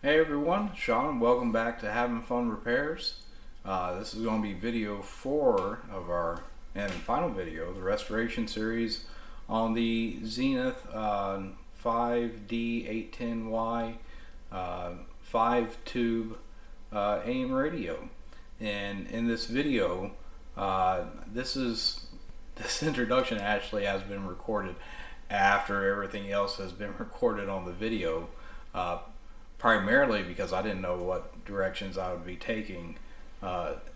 Hey everyone, Sean. Welcome back to Having Fun Repairs. This is going to be video 4 of our and final video, the restoration series on the Zenith 5D810Y 5-tube AM radio. And in this video, this introduction actually has been recorded after everything else has been recorded on the video. Primarily because I didn't know what directions I would be taking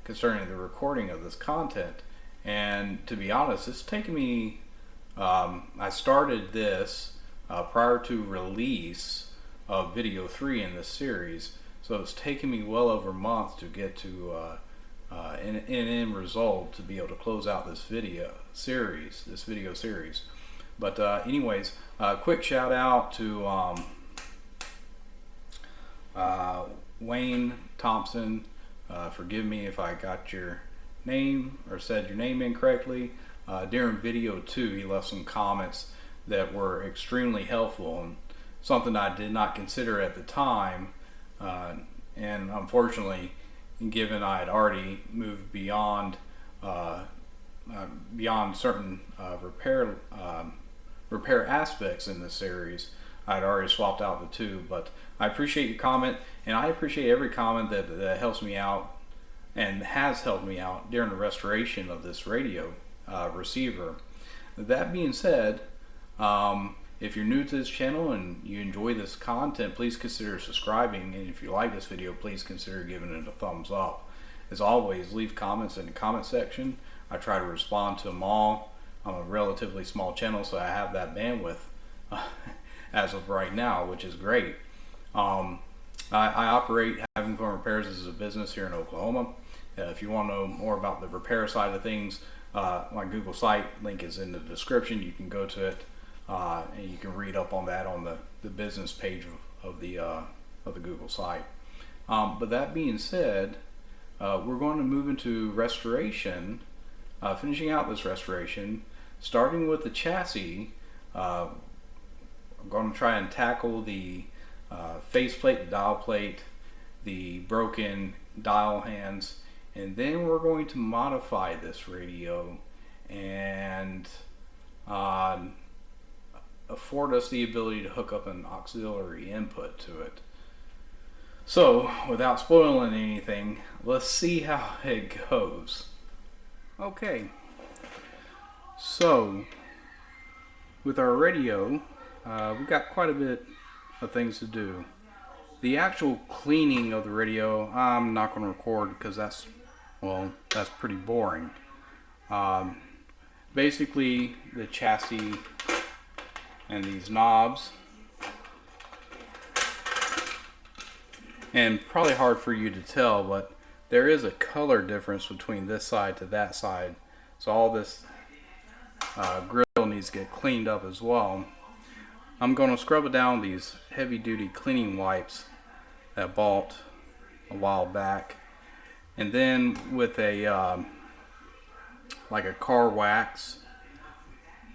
concerning the recording of this content. And to be honest, it's taken me, I started this prior to release of video 3 in this series, so it's taken me well over a month to get to an end result to be able to close out this video series. But anyways, quick shout out to Wayne Thompson. Forgive me if I got your name or said your name incorrectly. During video 2, he left some comments that were extremely helpful and something I did not consider at the time. And unfortunately, given I had already moved beyond certain repair aspects in this series, I'd already swapped out the two. But I appreciate your comment, and I appreciate every comment that helps me out and has helped me out during the restoration of this radio receiver. That being said, if you're new to this channel and you enjoy this content, please consider subscribing, and if you like this video, please consider giving it a thumbs up. As always, leave comments in the comment section. I try to respond to them all. I'm a relatively small channel, so I have that bandwidth as of right now, which is great. I operate Having Fun Repairs as a business here in Oklahoma. If you want to know more about the repair side of things, my Google site link is in the description. You can go to it and you can read up on that on the business page of the Google site. But that being said, we're going to move into restoration, finishing out this restoration, starting with the chassis. I'm going to try and tackle the faceplate, the dial plate, the broken dial hands, and then we're going to modify this radio and afford us the ability to hook up an auxiliary input to it. So, without spoiling anything, let's see how it goes. Okay, so with our radio, we've got quite a bit of things to do. The actual cleaning of the radio, I'm not going to record because that's pretty boring. Basically, the chassis and these knobs, and probably hard for you to tell, but there is a color difference between this side to that side, so all this grill needs to get cleaned up as well. I'm going to scrub it down with these heavy duty cleaning wipes that I bought a while back, and then with a like a car wax,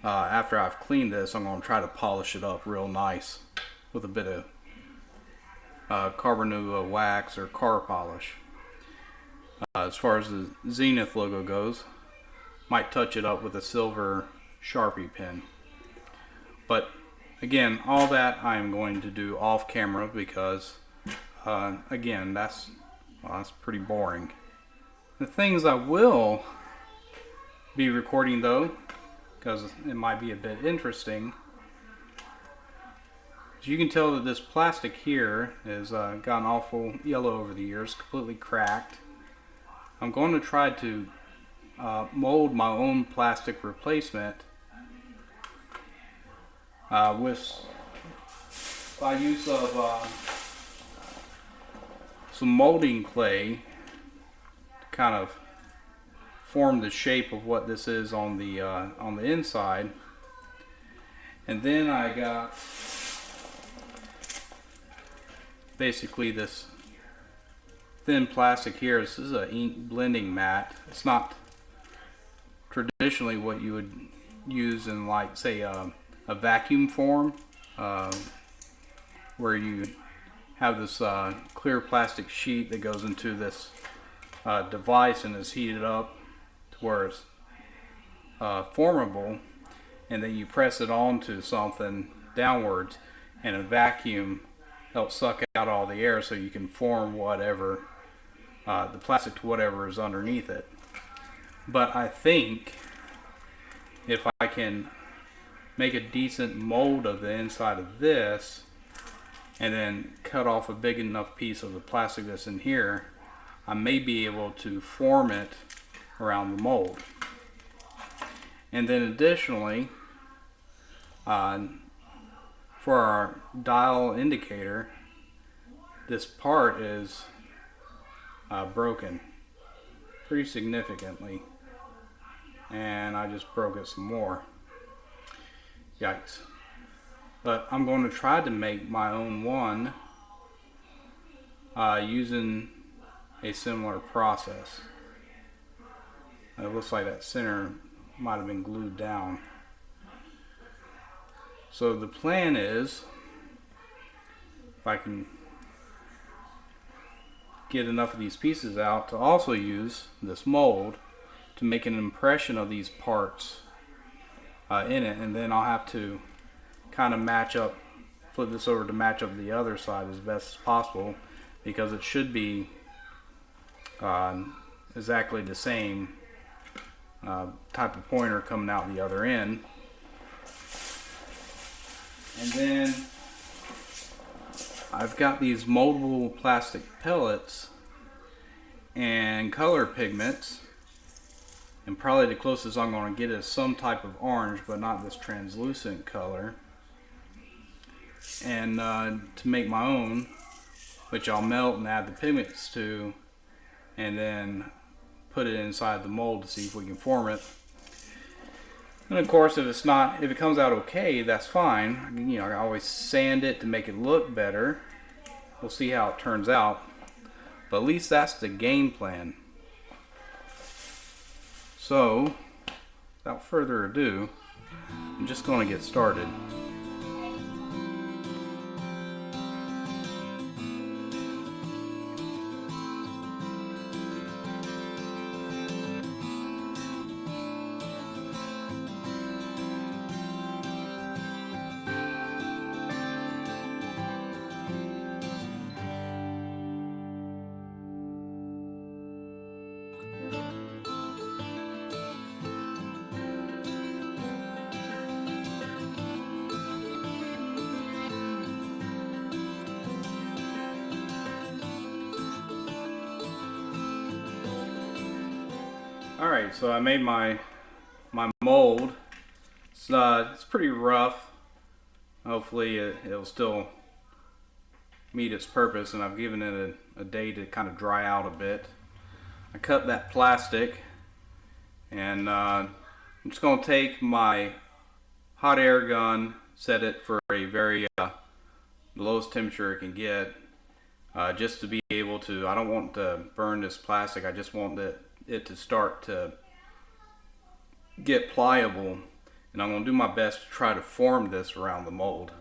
after I've cleaned this, I'm going to try to polish it up real nice with a bit of carbonate wax or car polish. As far as the Zenith logo goes, might touch it up with a silver Sharpie pen. But again, all that I'm going to do off camera because again, that's pretty boring. The things I will be recording though, because it might be a bit interesting, as you can tell that this plastic here has gotten awful yellow over the years, completely cracked. I'm going to try to mold my own plastic replacement by use of some molding clay to kind of form the shape of what this is on the inside. And then I got basically this thin plastic here. This is an ink blending mat. It's not traditionally what you would use in, like, say a vacuum form, where you have this clear plastic sheet that goes into this device and is heated up to where it's formable, and then you press it onto something downwards, and a vacuum helps suck out all the air so you can form whatever the plastic to whatever is underneath it. But I think if I can make a decent mold of the inside of this and then cut off a big enough piece of the plastic that's in here, I may be able to form it around the mold. And then additionally, for our dial indicator, this part is broken pretty significantly, and I just broke it some more. Yikes. But I'm going to try to make my own one using a similar process. It looks like that center might have been glued down. So the plan is, if I can get enough of these pieces out, to also use this mold to make an impression of these parts in it, and then I'll have to kind of match up, flip this over to match up the other side as best as possible, because it should be exactly the same type of pointer coming out the other end. And then I've got these moldable plastic pellets and color pigments, and probably the closest I'm going to get is some type of orange, but not this translucent color. And to make my own, which I'll melt and add the pigments to, and then put it inside the mold to see if we can form it. And of course, if it comes out okay, that's fine. You know, I always sand it to make it look better. We'll see how it turns out, but at least that's the game plan. So, without further ado, I'm just going to get started. Alright, so I made my mold. It's pretty rough. Hopefully it'll still meet its purpose, and I've given it a day to kind of dry out a bit. I cut that plastic, and I'm just going to take my hot air gun, set it for a very the lowest temperature it can get, just to be able to, I don't want to burn this plastic, I just want it to start to get pliable, and I'm going to do my best to try to form this around the mold.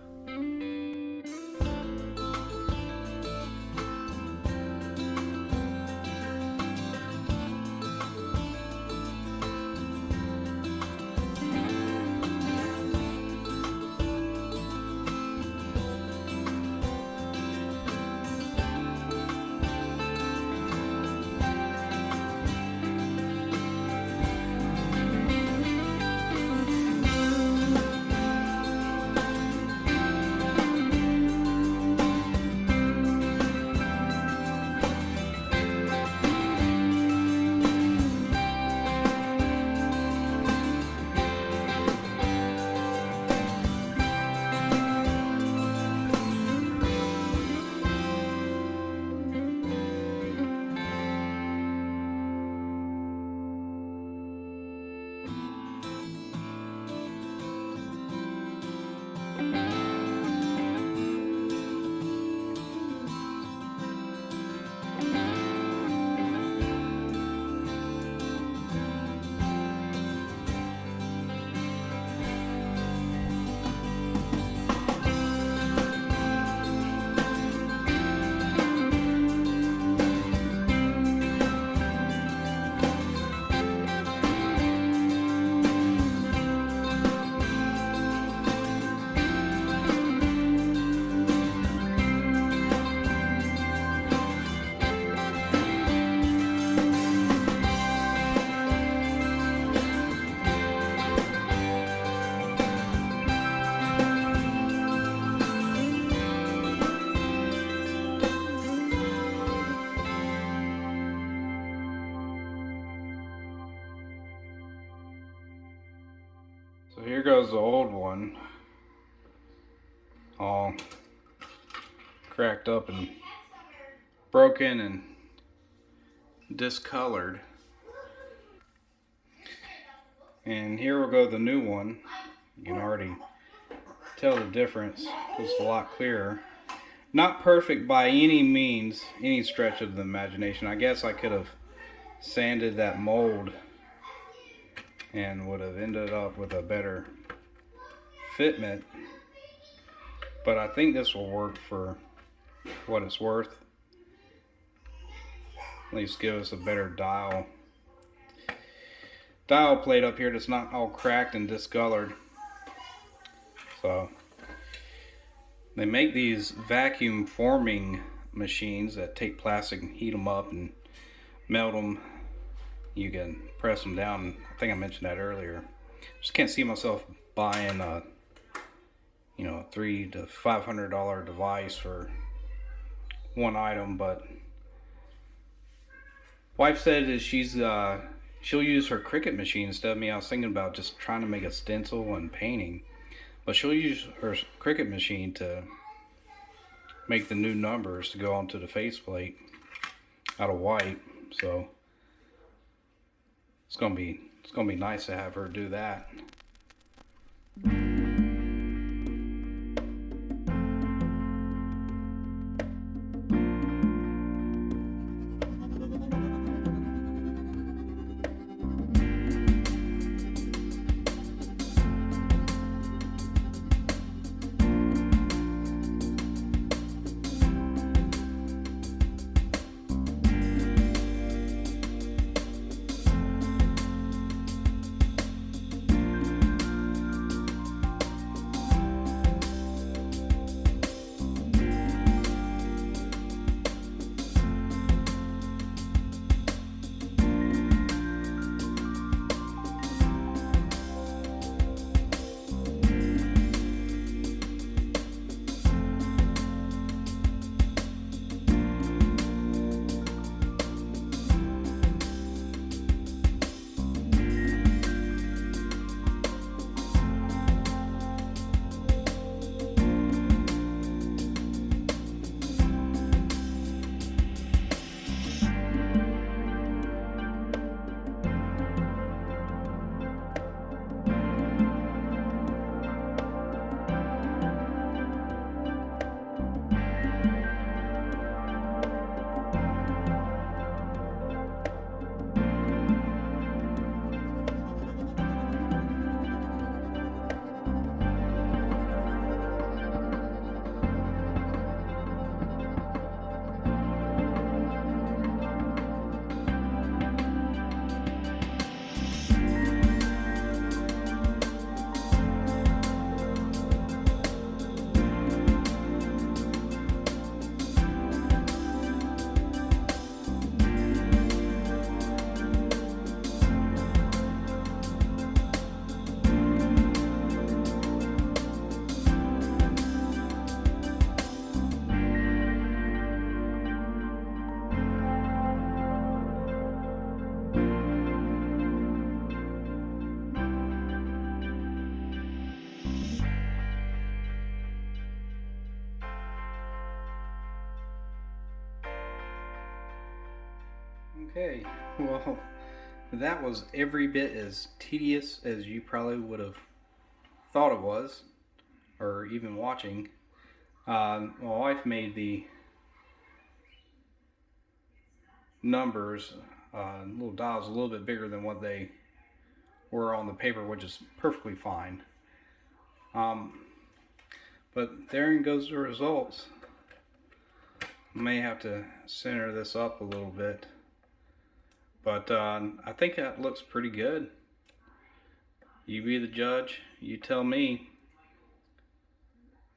So here goes the old one, all cracked up and broken and discolored. And here will go the new one. You can already tell the difference. It's a lot clearer. Not perfect by any means, any stretch of the imagination. I guess I could have sanded that mold and would have ended up with a better fitment. But I think this will work for what it's worth. At least give us a better dial plate up here that's not all cracked and discolored. So they make these vacuum forming machines that take plastic and heat them up and melt them. You can press them down. I think I mentioned that earlier. Just can't see myself buying a $300 to $500 device for one item, but wife said that she'll use her Cricut machine instead of me. I was thinking about just trying to make a stencil and painting, but she'll use her Cricut machine to make the new numbers to go onto the faceplate out of white. So it's gonna be nice to have her do that. Okay, well, that was every bit as tedious as you probably would have thought it was, or even watching. My wife made the numbers, little dials, a little bit bigger than what they were on the paper, which is perfectly fine. But there goes the results. May have to center this up a little bit, but I think that looks pretty good. You be the judge, you tell me.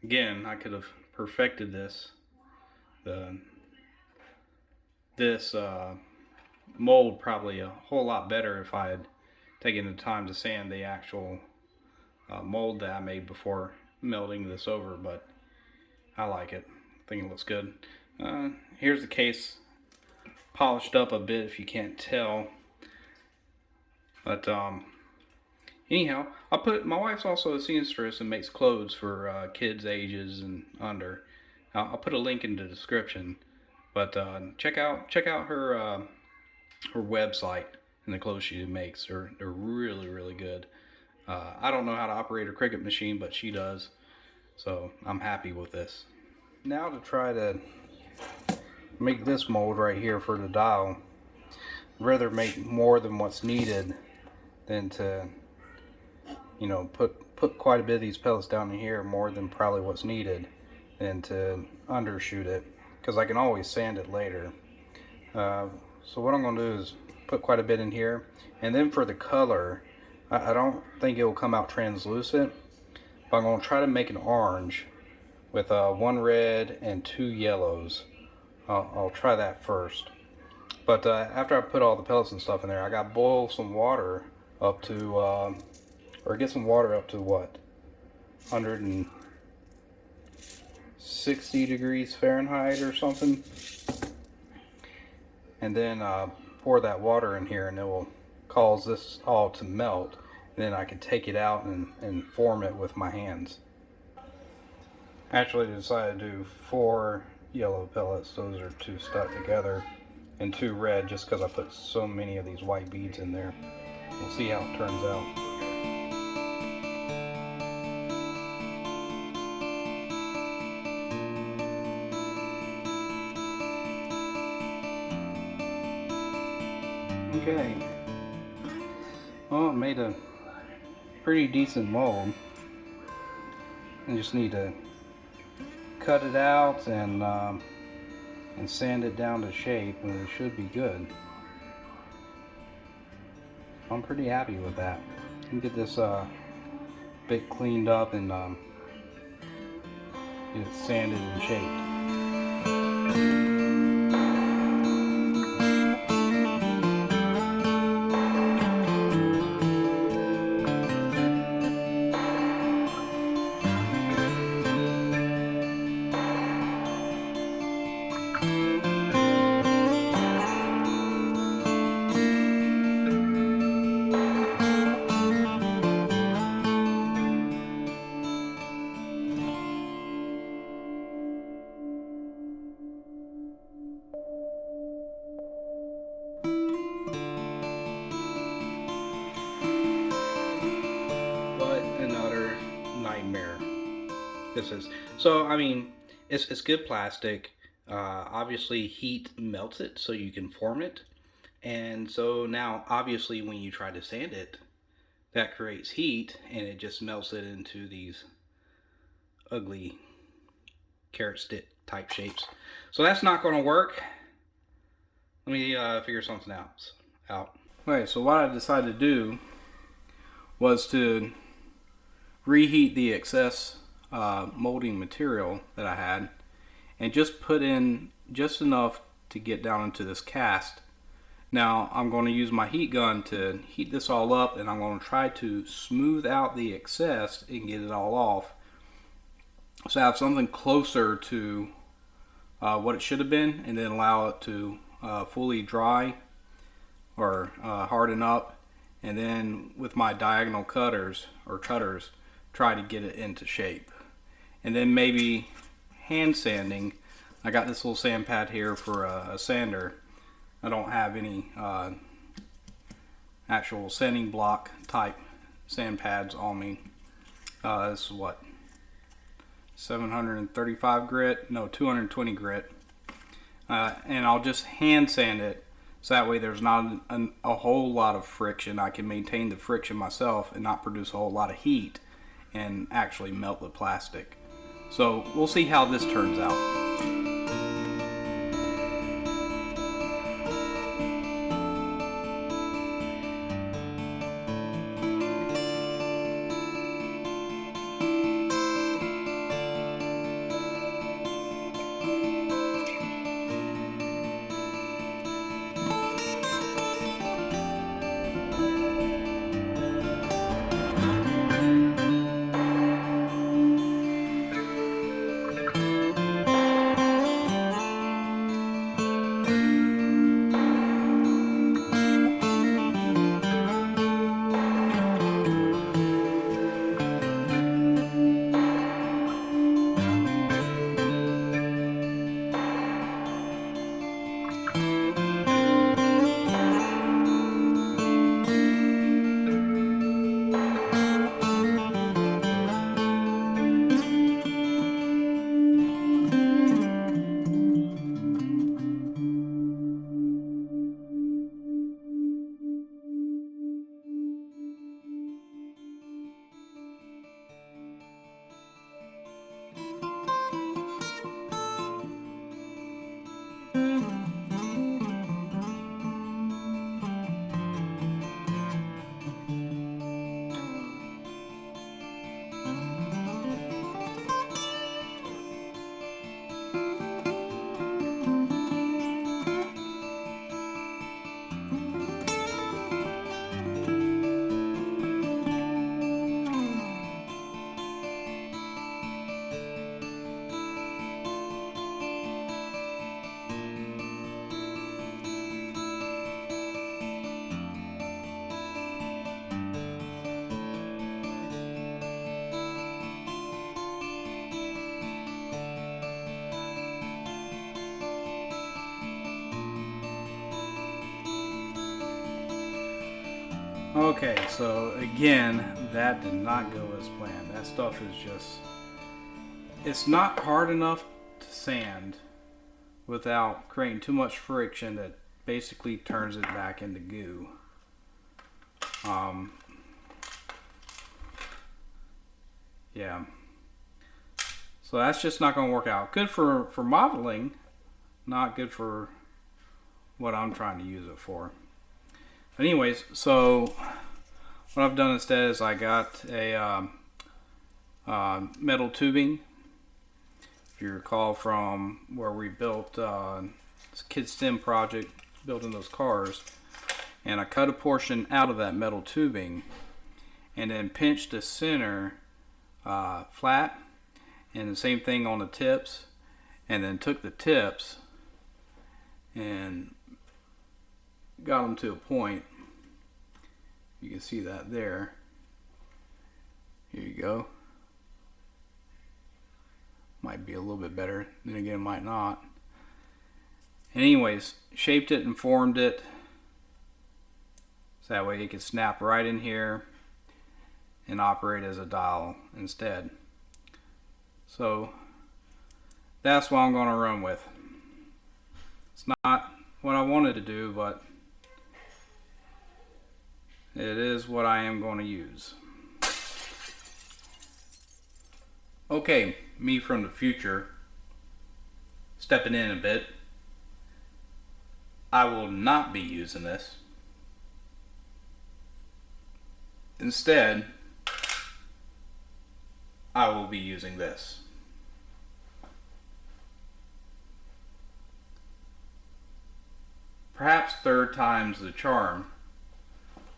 Again, I could have perfected this mold probably a whole lot better if I had taken the time to sand the actual mold that I made before melting this over, but I like it. I think it looks good. Here's the case, polished up a bit if you can't tell, but Anyhow, my wife's also a seamstress and makes clothes for kids ages and under. I'll put a link in the description. But check out her website and the clothes she makes. They're really really good. I don't know how to operate a Cricut machine, but she does. So I'm happy with this. Now to try to make this mold right here for the dial. I'd rather make more than what's needed than to, you know, put quite a bit of these pellets down in here, more than probably what's needed, than to undershoot it, because I can always sand it later. So what I'm going to do is put quite a bit in here, and then for the color, I don't think it will come out translucent, but I'm going to try to make an orange with one red and two yellows. I'll try that first. But after I put all the pellets and stuff in there, I got to boil some water up to, or get some water up to what? 160 degrees Fahrenheit or something. And then pour that water in here, and it will cause this all to melt. And then I can take it out and form it with my hands. Actually, I decided to do 4 yellow pellets. Those are 2 stuck together, and 2 red, just because I put so many of these white beads in there. We'll see how it turns out. Okay, well, it made a pretty decent mold. I just need to cut it out and sand it down to shape, and it should be good. I'm pretty happy with that. I can get this bit cleaned up and get it sanded and shaped. Nightmare this is. So I mean, it's good plastic. Obviously heat melts it so you can form it, and so now obviously when you try to sand it, that creates heat and it just melts it into these ugly carrot stick type shapes. So that's not going to work. Let me figure something out. Okay, so what I decided to do was to reheat the excess molding material that I had, and just put in just enough to get down into this cast. Now I'm going to use my heat gun to heat this all up, and I'm going to try to smooth out the excess and get it all off, so I have something closer to what it should have been, and then allow it to fully dry or harden up, and then with my diagonal cutters or cutters try to get it into shape. And then maybe hand sanding. I got this little sand pad here for a sander. I don't have any actual sanding block type sand pads on me. This is what, 735 grit? No, 220 grit. And I'll just hand sand it, so that way there's not a whole lot of friction. I can maintain the friction myself and not produce a whole lot of heat and actually melt the plastic. So we'll see how this turns out. Okay, so again, that did not go as planned. That stuff is just, it's not hard enough to sand without creating too much friction that basically turns it back into goo. Yeah. So that's just not going to work out. Good for modeling, not good for what I'm trying to use it for. Anyways, so what I've done instead is I got a metal tubing. If you recall from where we built this Kid STEM project, building those cars, and I cut a portion out of that metal tubing and then pinched the center flat, and the same thing on the tips, and then took the tips and got them to a point. You can see that there. Here you go. Might be a little bit better, then again might not. Anyways, shaped it and formed it so that way it could snap right in here and operate as a dial instead. So that's what I'm going to run with. It's not what I wanted to do, but it is what I am going to use. Okay, me from the future, stepping in a bit. I will not be using this. Instead, I will be using this. Perhaps third time's the charm.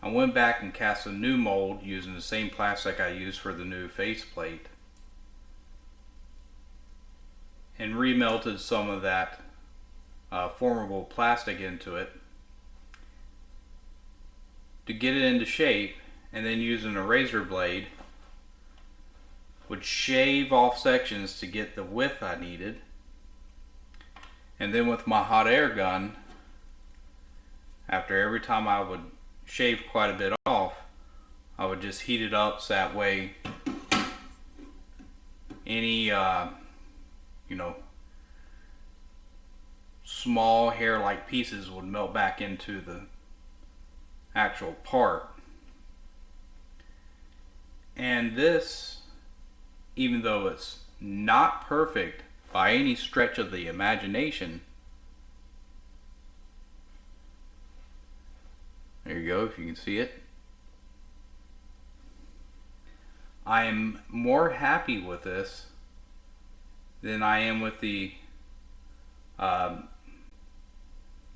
I went back and cast a new mold using the same plastic I used for the new faceplate, and remelted some of that formable plastic into it to get it into shape, and then using a razor blade would shave off sections to get the width I needed, and then with my hot air gun, after every time I would shave quite a bit off, I would just heat it up so that way any small hair-like pieces would melt back into the actual part. And this, even though it's not perfect by any stretch of the imagination, there you go, if you can see it, I am more happy with this than I am with the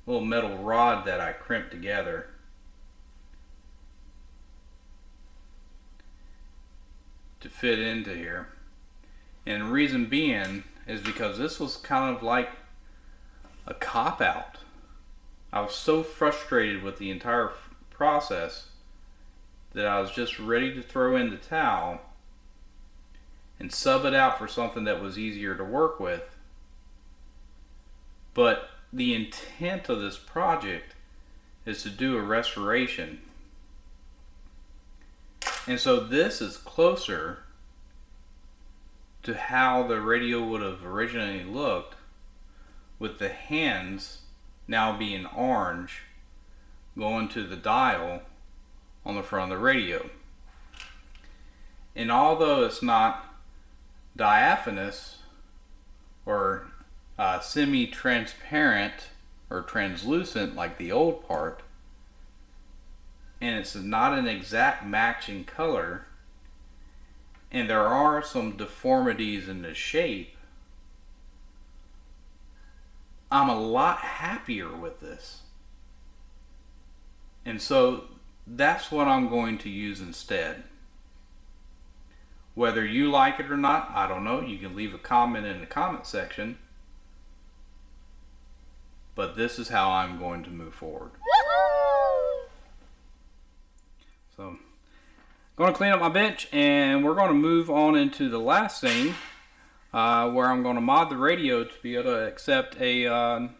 little metal rod that I crimped together. To fit into here. And the reason being is because this was kind of like a cop-out. I was so frustrated with the entire process that I was just ready to throw in the towel and sub it out for something that was easier to work with. But the intent of this project is to do a restoration. And so this is closer to how the radio would have originally looked, with the hands now being orange going to the dial on the front of the radio. And although it's not diaphanous or semi-transparent or translucent like the old part, and it's not an exact matching color, and there are some deformities in the shape, I'm a lot happier with this. And so that's what I'm going to use instead. Whether you like it or not, I don't know. You can leave a comment in the comment section. But this is how I'm going to move forward. So, I'm going to clean up my bench, and we're going to move on into the last scene, where I'm going to mod the radio to be able to accept a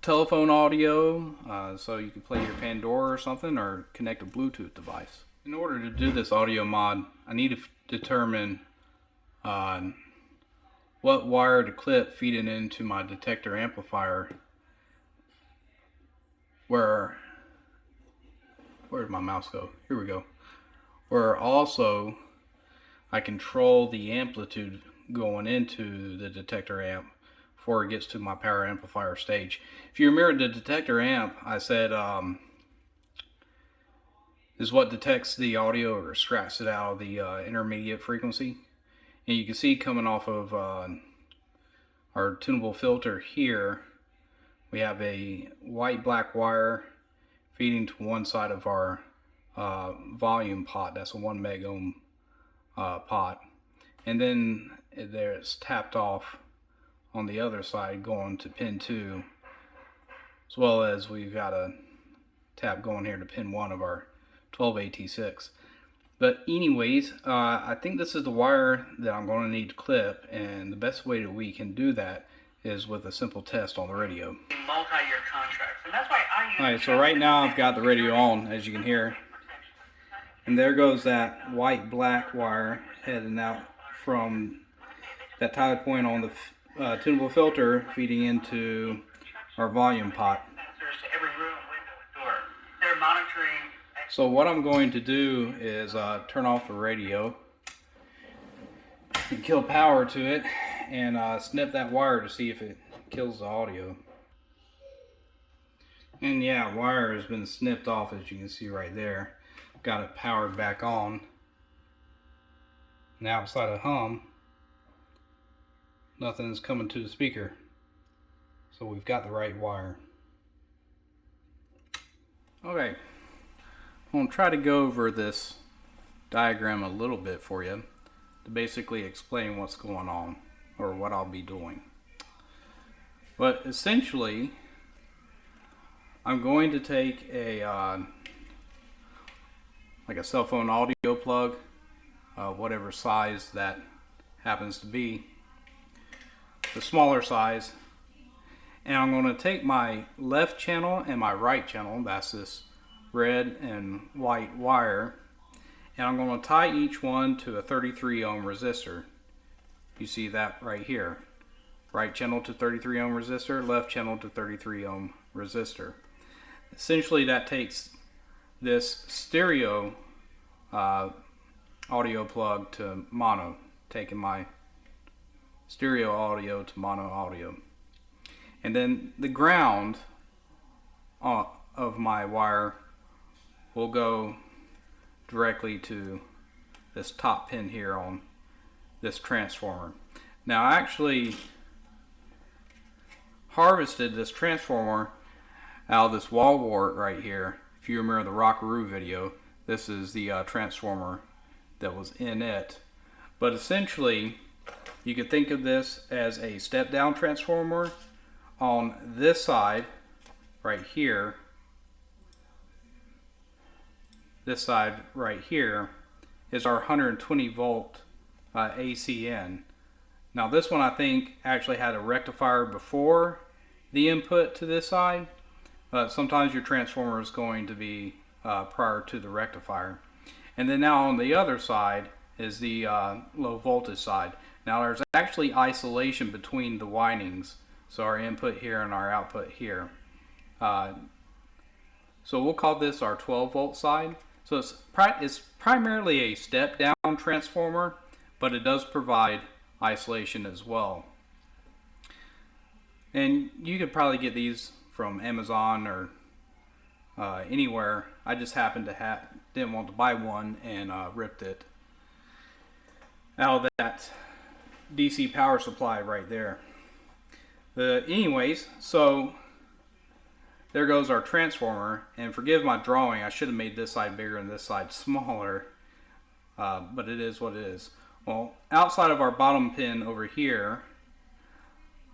telephone audio, so you can play your Pandora or something, or connect a Bluetooth device. In order to do this audio mod, I need to determine what wire to clip feeding into my detector amplifier. Where'd my mouse go? Here we go. Where also I control the amplitude going into the detector amp before it gets to my power amplifier stage. If you remember, the detector amp, I said, is what detects the audio or extracts it out of the intermediate frequency. And you can see coming off of our tunable filter here, we have a white black wire feeding to one side of our volume pot. That's a 1 meg ohm pot. And then there's tapped off on the other side going to pin 2, as well as we've got a tap going here to pin 1 of our 12AT6. But anyways, I think this is the wire that I'm going to need to clip, and the best way that we can do that is with a simple test on the radio. Multi-year contracts, and that's why I use. Alright, so right now I've got the radio on, as you can hear. And there goes that white black wire heading out from that tie point on the tunable filter feeding into our volume pot. Every room, window, door. They're monitoring. So what I'm going to do is turn off the radio and kill power to it, and snip that wire to see if it kills the audio. And yeah, wire has been snipped off, as you can see right there. Got it powered back on. Now outside of hum, nothing is coming to the speaker. So we've got the right wire. Okay, I'm going to try to go over this diagram a little bit for you to basically explain what's going on, or what I'll be doing. But essentially, I'm going to take a like a cell phone audio plug, whatever size that happens to be, the smaller size, and I'm going to take my left channel and my right channel, that's this red and white wire, and I'm going to tie each one to a 33 ohm resistor. You see that right here. Right channel to 33 ohm resistor, left channel to 33 ohm resistor. Essentially that takes this stereo audio plug to mono, taking my stereo audio to mono audio. And then the ground of my wire will go directly to this top pin here on this transformer. Now I actually harvested this transformer out of this wall wart right here. If you remember the Rockaroo video, this is the transformer that was in it. But essentially, you could think of this as a step down transformer. On this side right here, this side right here is our 120 volt ACN. Now this one I think actually had a rectifier before the input to this side, but sometimes your transformer is going to be prior to the rectifier. And then now on the other side is the low voltage side. Now there's actually isolation between the windings, so our input here and our output here. So we'll call this our 12 volt side. So it's primarily a step down transformer, but it does provide isolation as well. And you could probably get these from Amazon or anywhere. I just happened to didn't want to buy one and ripped it out of that DC power supply right there. Anyways, so there goes our transformer, and forgive my drawing, I should have made this side bigger and this side smaller, but it is what it is. Well, outside of our bottom pin over here,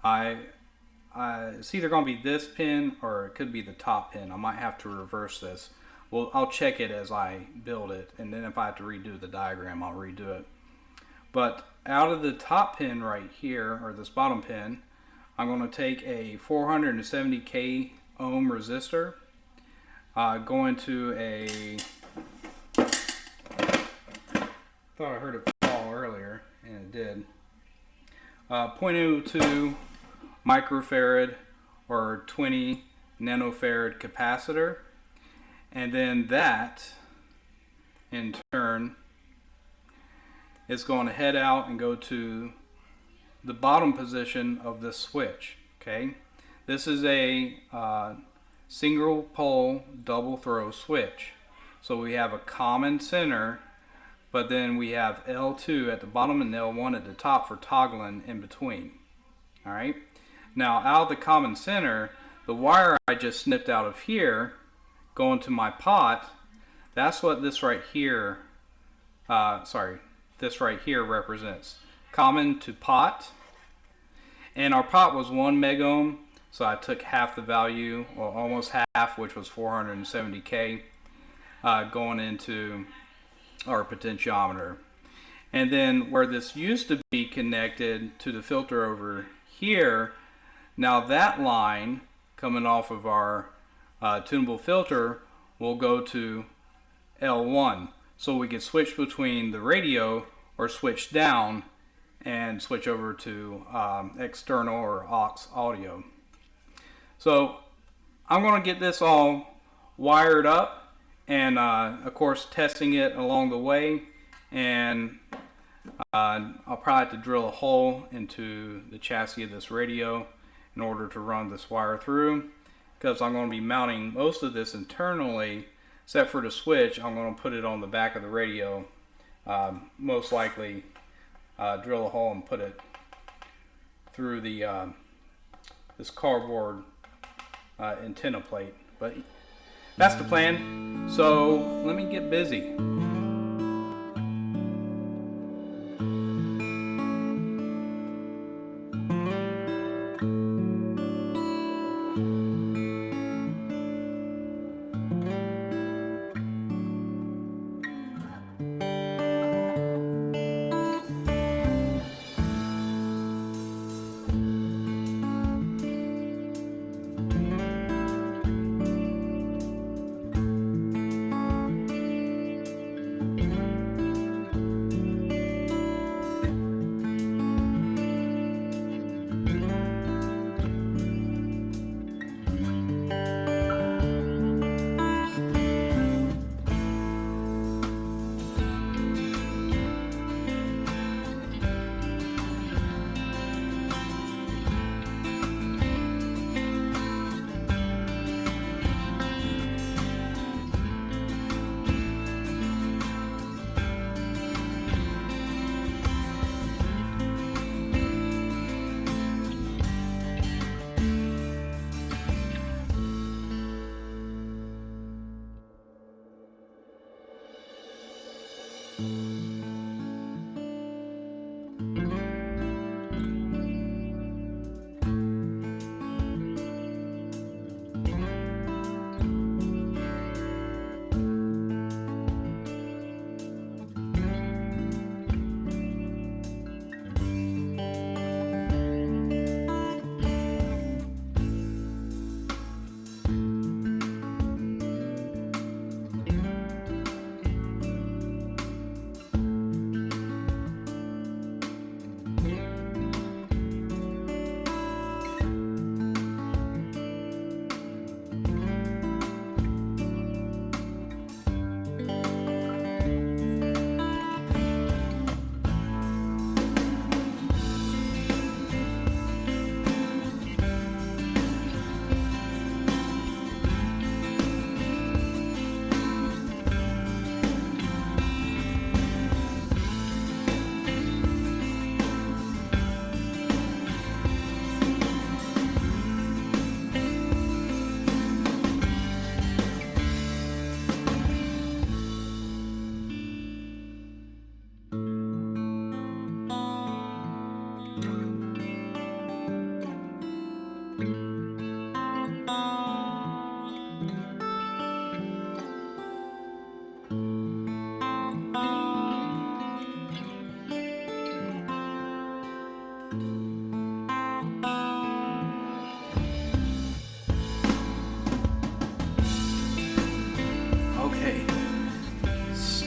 it's either going to be this pin or it could be the top pin. I might have to reverse this. Well, I'll check it as I build it, and then if I have to redo the diagram, I'll redo it. But out of the top pin right here, or this bottom pin, I'm going to take a 470k ohm resistor, go into a, thought I heard it fall earlier, and it did, 0.02 microfarad or 20 nanofarad capacitor, and then that in turn is going to head out and go to the bottom position of this switch. Okay, this is a single pole double throw switch, so we have a common center, but then we have L2 at the bottom and L1 at the top for toggling in between. Alright, now out of the common center, the wire I just snipped out of here going to my pot, that's what this right here this right here represents. Common to pot, and our pot was 1 megohm, so I took half the value, or almost half, which was 470k, going into our potentiometer. And then where this used to be connected to the filter over here, now that line coming off of our tunable filter will go to L1, so we can switch between the radio or switch down and switch over to external or aux audio. So I'm going to get this all wired up, and of course testing it along the way, and I'll probably have to drill a hole into the chassis of this radio in order to run this wire through, because I'm going to be mounting most of this internally. Except for the switch, I'm going to put it on the back of the radio. Most likely drill a hole and put it through the this cardboard antenna plate. But that's the plan. So let me get busy.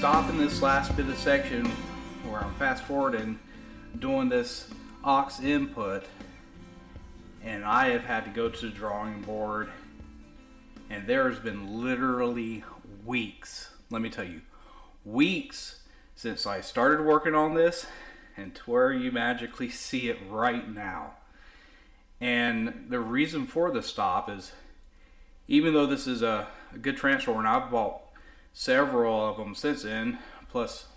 stop in this last bit of section where I'm fast forwarding, doing this aux input, and I have had to go to the drawing board, and there's been literally weeks, let me tell you, weeks since I started working on this and to where you magically see it right now. And the reason for the stop is, even though this is a good transformer, and I've bought several of them since then, plus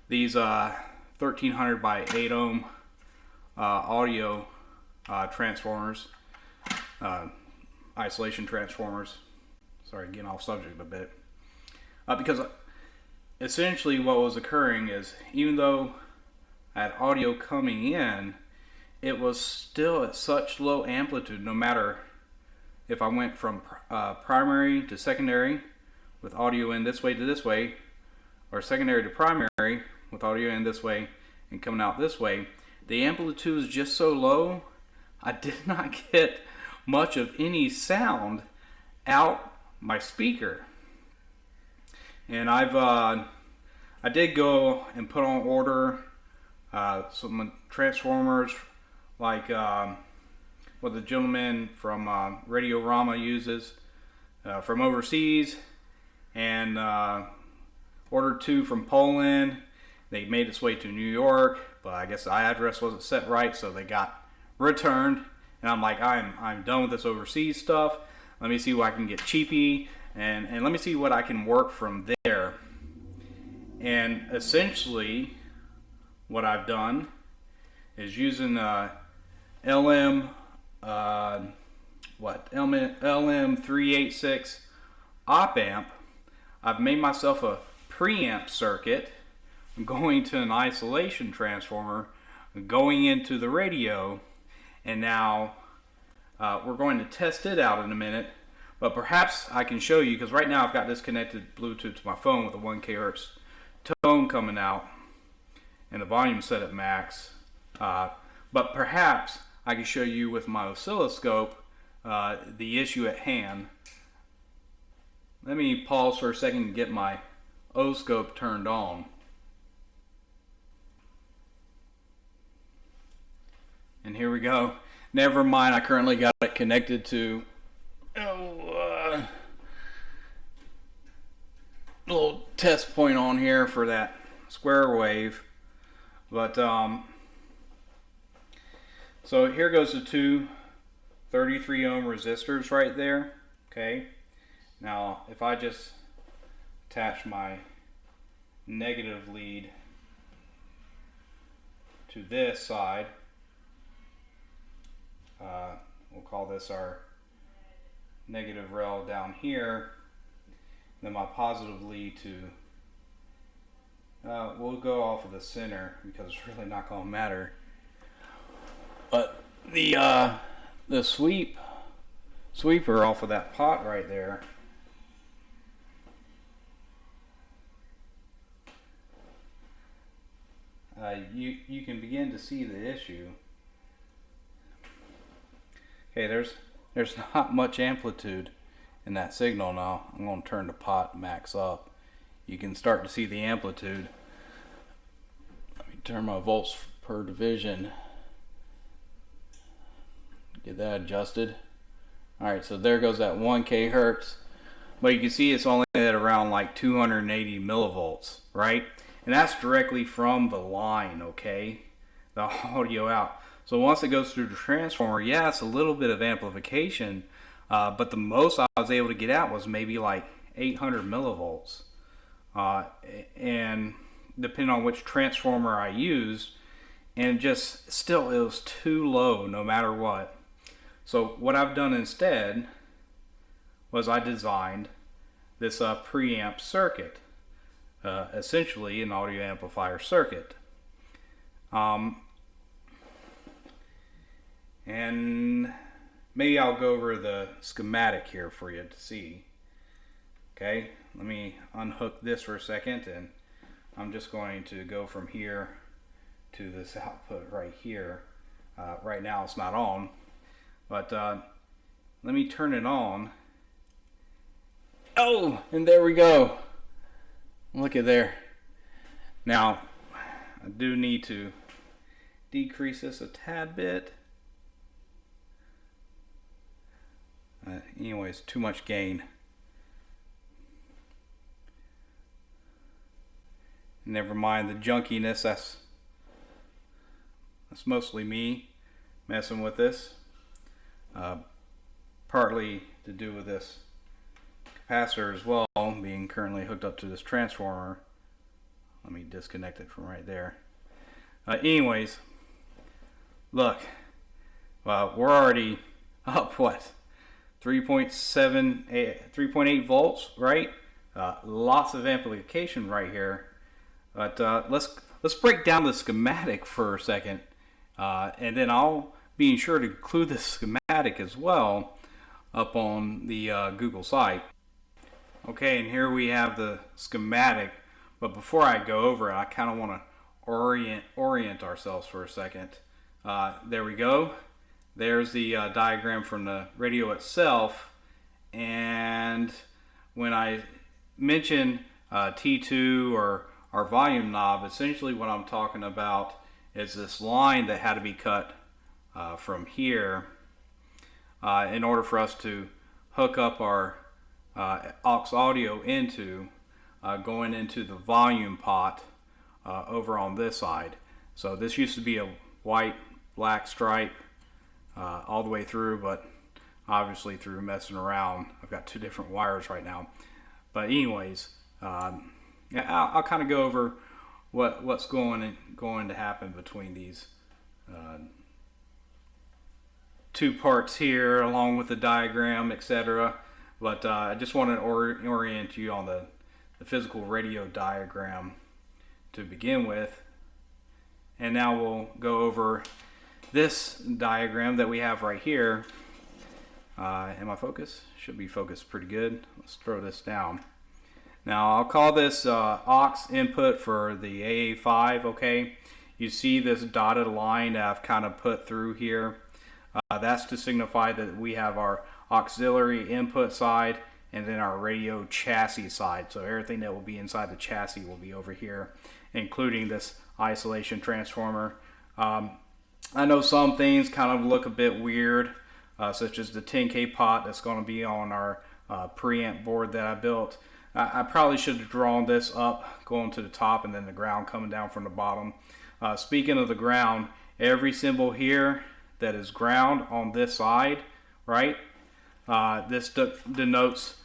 these 1300 by 8 ohm audio transformers, isolation transformers. Sorry, getting off subject a bit. Because essentially what was occurring is, even though I had audio coming in, it was still at such low amplitude, no matter if I went from primary to secondary with audio in this way to this way, or secondary to primary with audio in this way and coming out this way. The amplitude was just so low, I did not get much of any sound out my speaker. And I did go and put on order some transformers, like what the gentleman from Radiorama uses from overseas, and ordered 2 from Poland. They made its way to New York, but I guess the address wasn't set right, so they got returned. And I'm like, I'm done with this overseas stuff. Let me see what I can get cheapy, and let me see what I can work from there. And essentially, what I've done is using LM386 op amp. I've made myself a preamp circuit. I'm going to an isolation transformer, going into the radio, and now we're going to test it out in a minute. But perhaps I can show you, because right now I've got this connected Bluetooth to my phone with a 1 kHz tone coming out and the volume set at max. But perhaps I can show you with my oscilloscope the issue at hand. Let me pause for a second and get my oscilloscope turned on. And here we go. Never mind, I currently got it connected to little test point on here for that square wave. But so here goes the 2 33 ohm resistors right there. Okay, now if I just attach my negative lead to this side, we'll call this our negative rail down here, then my positive lead to we'll go off of the center because it's really not going to matter. But the sweeper off of that pot right there, you can begin to see the issue. Okay, there's not much amplitude in that signal now. I'm going to turn the pot max up. You can start to see the amplitude. Let me turn my volts per division. Get that adjusted. Alright, so there goes that 1 kHz. But you can see it's only at around like 280 millivolts, right? And that's directly from the line, okay? The audio out. So once it goes through the transformer, yeah, it's a little bit of amplification, but the most I was able to get out was maybe like 800 millivolts. And depending on which transformer I used, and just still it was too low no matter what. So what I've done instead was I designed this preamp circuit, essentially an audio amplifier circuit. And maybe I'll go over the schematic here for you to see. Okay, let me unhook this for a second, and I'm just going to go from here to this output right here. Right now it's not on, but let me turn it on. Oh, and there we go. Look at there. Now, I do need to decrease this a tad bit. Anyways, too much gain. Never mind the junkiness. That's mostly me messing with this. Partly to do with this capacitor as well, being currently hooked up to this transformer. Let me disconnect it from right there. Anyways, look, we're already up what, 3.8 volts, right? Lots of amplification right here. But let's break down the schematic for a second, and then I'll be sure to include the schematic as well up on the Google site. Okay, and here we have the schematic. But before I go over it, I kind of want to orient ourselves for a second. There we go. There's the diagram from the radio itself. And when I mention T2 or our volume knob, essentially what I'm talking about is this line that had to be cut from here in order for us to hook up our aux audio into going into the volume pot over on this side. So this used to be a white black stripe all the way through, but obviously through messing around I've got two different wires right now. But anyways, I'll kind of go over what's going to happen between these two parts here, along with the diagram, etc. But I just want to orient you on the physical radio diagram to begin with. And now we'll go over this diagram that we have right here. Am I focused? Should be focused pretty good. Let's throw this down. Now I'll call this aux input for the AA5, okay? You see this dotted line that I've kind of put through here. That's to signify that we have our auxiliary input side and then our radio chassis side. So everything that will be inside the chassis will be over here, including this isolation transformer. I know some things kind of look a bit weird, such as the 10K pot that's going to be on our preamp board that I built. I probably should have drawn this up going to the top and then the ground coming down from the bottom. Speaking of the ground, every symbol here that is ground on this side, right? This denotes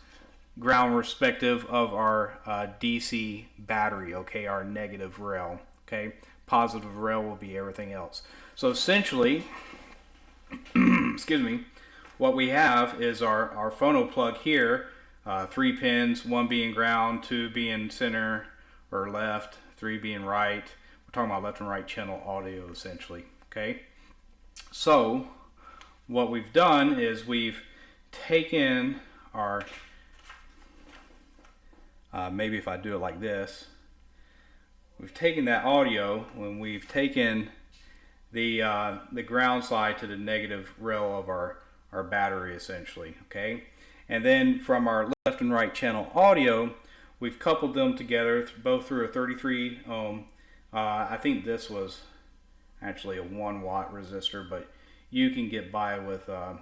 ground respective of our DC battery, okay, our negative rail, okay? Positive rail will be everything else. So essentially, excuse me, what we have is our phono plug here, 3 pins, 1 being ground, 2 being center or left, 3 being right. We're talking about left and right channel audio essentially, okay? So what we've done is we've taken our, maybe if I do it like this, we've taken that audio when we've taken the ground side to the negative rail of our battery essentially, okay? And then from our left and right channel audio, we've coupled them together both through a 33 ohm. I think this was actually a 1 watt resistor, but you can get by with a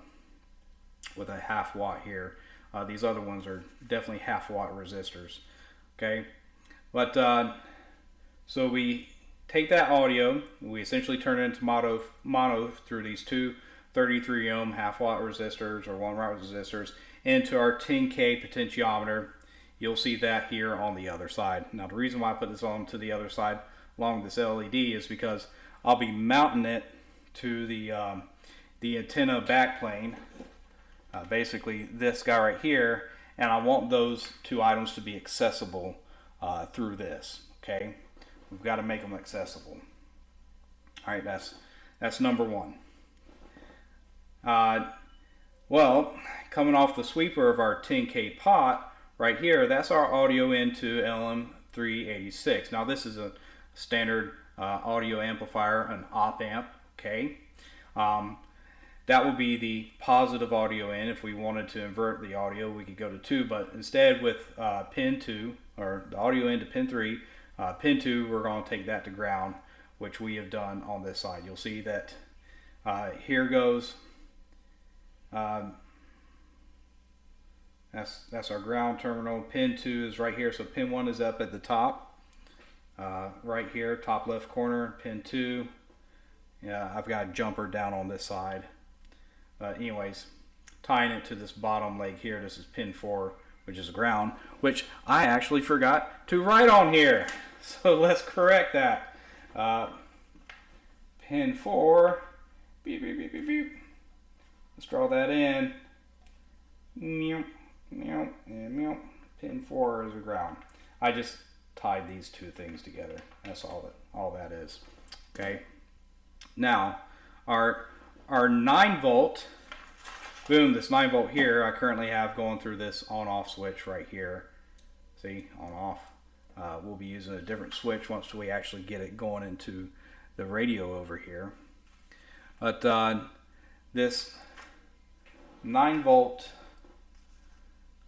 half watt here. These other ones are definitely half watt resistors, okay? But so we take that audio, we essentially turn it into mono through these two 33 ohm half watt resistors or 1 watt resistors into our 10K potentiometer. You'll see that here on the other side. Now the reason why I put this on to the other side along this LED is because I'll be mounting it to the antenna backplane, basically this guy right here, and I want those two items to be accessible through this, okay? We've got to make them accessible. All right, that's number one. Well, coming off the sweeper of our 10K pot right here, that's our audio into LM386. Now this is a standard audio amplifier, an op amp, okay? That will be the positive audio in. If we wanted to invert the audio, we could go to 2, but instead with pin 2, or the audio in to pin 3. Pin 2, we're going to take that to ground, which we have done on this side. You'll see that here goes, that's our ground terminal. Pin 2 is right here, so pin 1 is up at the top, right here, top left corner. Pin 2, yeah, I've got a jumper down on this side. Anyways, tying it to this bottom leg here, this is pin 4, which is ground, which I actually forgot to write on here. So let's correct that. Pin 4, beep, beep, beep, beep, beep. Let's draw that in. Meow, meow, and meow. Pin 4 is a ground. I just tied these two things together. That's all that is. Okay. Now, our 9 volt, boom, this 9 volt here, I currently have going through this on-off switch right here. See, on-off. We'll be using a different switch once we actually get it going into the radio over here. But this 9 volt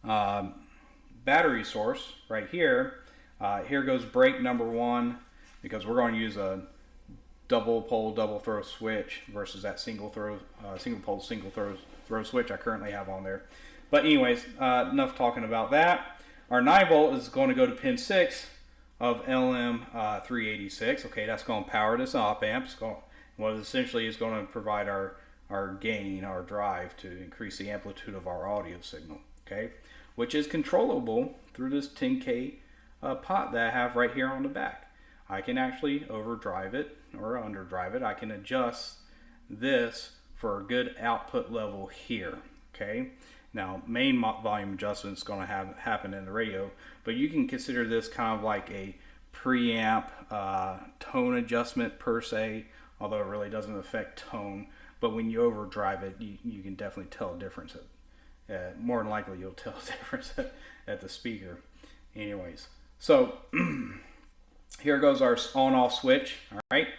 battery source right here, here goes break number 1, because we're going to use a double pole, double throw switch versus that single pole, single throw switch I currently have on there. But anyways, enough talking about that. Our 9 volt is going to go to pin 6 of LM386. Okay, that's going to power this op amp. What essentially is going to provide our gain, our drive to increase the amplitude of our audio signal. Okay, which is controllable through this 10K pot that I have right here on the back. I can actually overdrive it or underdrive it. I can adjust this for a good output level here. Okay. Now, main volume adjustment is going to happen in the radio, but you can consider this kind of like a preamp tone adjustment per se, although it really doesn't affect tone. But when you overdrive it, you can definitely tell a difference. More than likely, you'll tell a difference at the speaker. Anyways, so here goes our on-off switch. All right.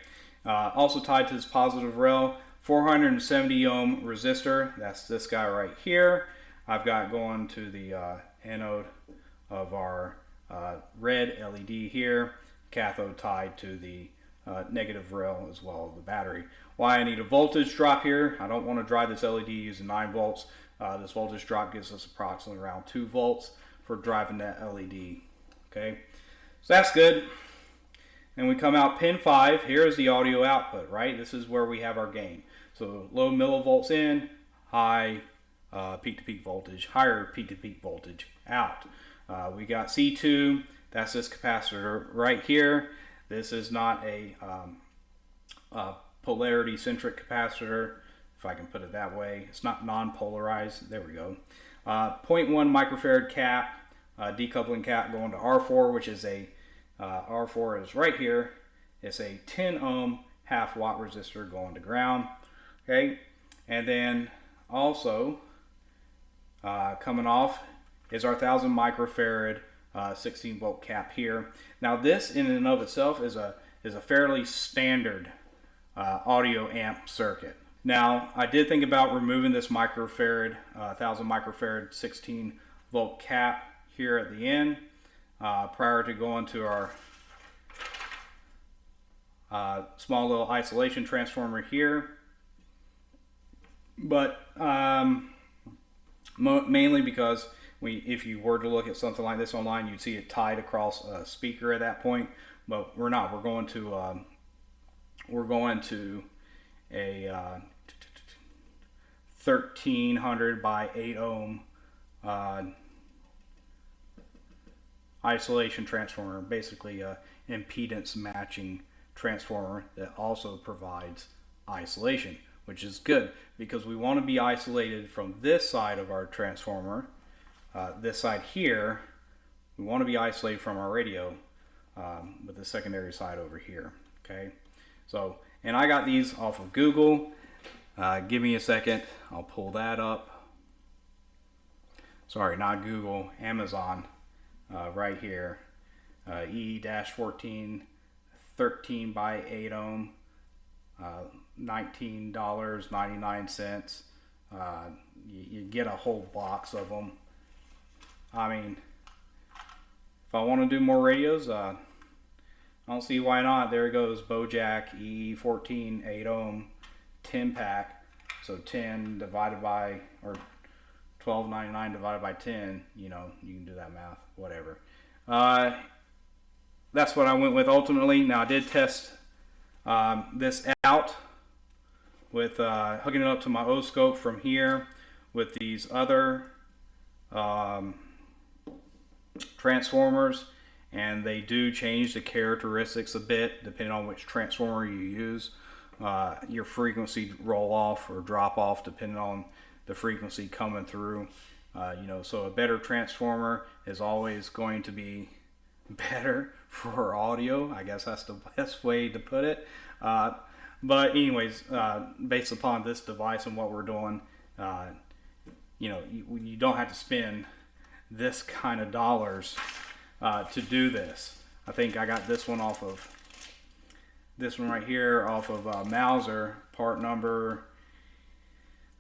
Also tied to this positive rail, 470 ohm resistor. That's this guy right here. I've got going to the anode of our red LED here, cathode tied to the negative rail as well as the battery. Why I need a voltage drop here, I don't want to drive this LED using 9 volts. This voltage drop gives us approximately around 2 volts for driving that LED. Okay, so that's good. And we come out pin 5, here is the audio output, right? This is where we have our gain. So low millivolts in, high peak-to-peak voltage, higher peak-to-peak voltage out. We got C2, that's this capacitor right here. This is not a polarity-centric capacitor, if I can put it that way. It's not non-polarized. There we go. 0.1 microfarad cap, decoupling cap going to R4, which is a R4 is right here. It's a 10 ohm half watt resistor going to ground. Okay, and then also coming off is our 1000 microfarad 16 volt cap here. Now this in and of itself is a fairly standard audio amp circuit. Now I did think about removing this microfarad 1000 microfarad 16 volt cap here at the end prior to going to our small little isolation transformer here. But mainly because if you were to look at something like this online, you'd see it tied across a speaker at that point. But we're not. We're going to a 1300 by 8 ohm isolation transformer, basically a impedance matching transformer that also provides isolation, which is good because we want to be isolated from this side of our transformer. This side here, we want to be isolated from our radio, but the secondary side over here. Okay, so, and I got these off of Google. Give me a second, I'll pull that up. Sorry, not Google, Amazon, right here. E-14 13 by 8 ohm, $19.99. You get a whole box of them. I mean, if I want to do more radios, I don't see why not. There it goes, Bojack E14 8 ohm 10 pack. So 10 divided by, or 12.99 divided by 10, you know, you can do that math, whatever. That's what I went with ultimately. Now I did test this out with hooking it up to my O-scope from here with these other transformers, and they do change the characteristics a bit depending on which transformer you use. Your frequency roll off or drop off depending on the frequency coming through. You know, so a better transformer is always going to be better for audio. I guess that's the best way to put it. But anyways, based upon this device and what we're doing, you know, you don't have to spend this kind of dollars to do this. I think I got this one off of this one right here off of Mauser, part number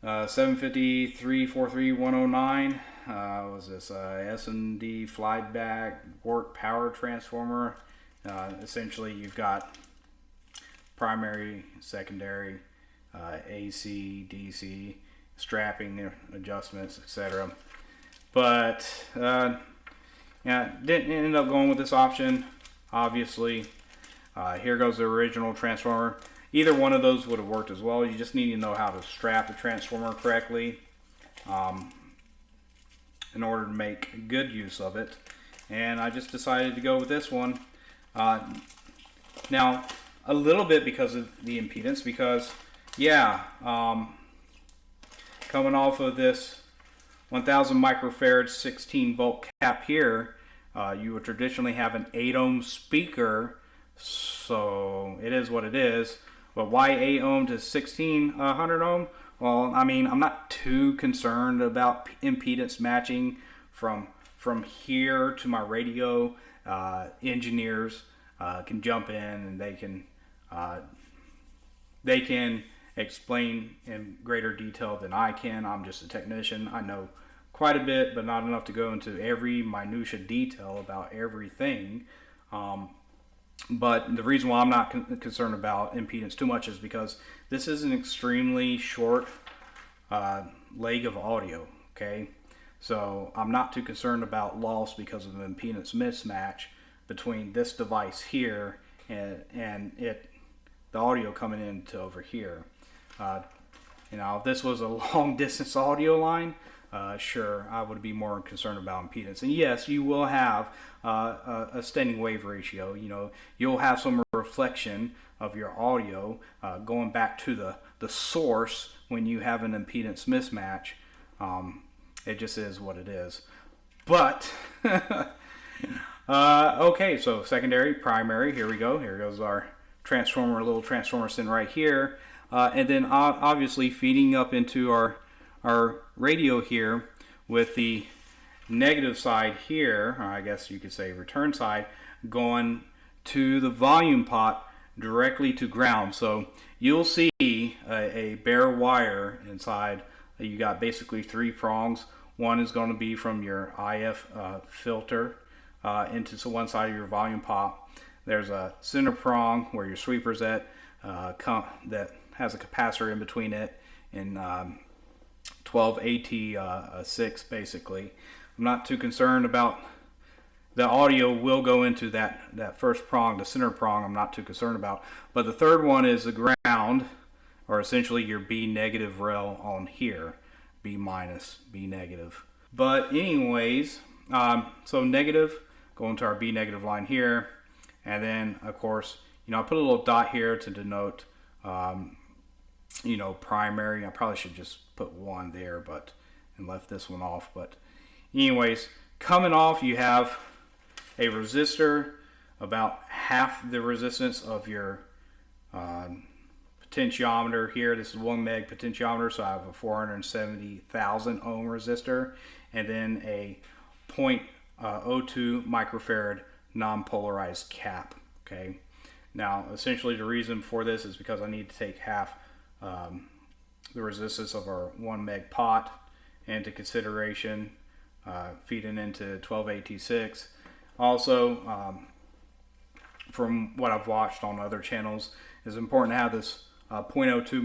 750-343-109. Was this S&D flyback work power transformer? Essentially, you've got primary, secondary, AC, DC, strapping adjustments, etc. But yeah, didn't end up going with this option, obviously. Here goes the original transformer. Either one of those would have worked as well. You just need to know how to strap the transformer correctly in order to make good use of it. And I just decided to go with this one. Now, a little bit because of the impedance, because yeah, coming off of this 1000 microfarad 16 volt cap here, you would traditionally have an 8 ohm speaker. So it is what it is. But why 8 ohm to 1600 ohm? Well, I mean, I'm not too concerned about impedance matching from here to my radio. Engineers can jump in and they can explain in greater detail than I can. I'm just a technician. I know quite a bit, but not enough to go into every minutia detail about everything. But the reason why I'm not concerned about impedance too much is because this is an extremely short leg of audio, okay? So I'm not too concerned about loss because of an impedance mismatch between this device here and the audio coming into over here. You know, if this was a long distance audio line, sure, I would be more concerned about impedance. And yes, you will have a standing wave ratio. You know, you'll have some reflection of your audio going back to the source when you have an impedance mismatch. It just is what it is. But okay, so secondary, primary. Here we go. Here goes our transformer, little transformer sitting right here, and then obviously feeding up into our radio here with the negative side here, or I guess you could say return side, going to the volume pot directly to ground. So you'll see a bare wire inside. You got basically 3 prongs. One is going to be from your IF filter into one side of your volume pot. There's a center prong where your sweeper's at that has a capacitor in between it and 12AT6 basically. I'm not too concerned about the audio will go into that first prong, the center prong. I'm not too concerned about. But the third one is the ground, or essentially your B negative rail on here. B minus, B negative. But anyways, so negative, going to our B negative line here. And then of course, you know, I put a little dot here to denote you know, primary. I probably should just put 1 there, but and left this one off. But anyways, coming off, you have a resistor about half the resistance of your potentiometer here. This is 1 meg potentiometer, so I have a 470,000 ohm resistor, and then a 0.02 microfarad non-polarized cap. Okay. Now, essentially, the reason for this is because I need to take half the resistance of our 1 meg pot into consideration, feeding into 12AT6. Also, from what I've watched on other channels, it's important to have this 0.02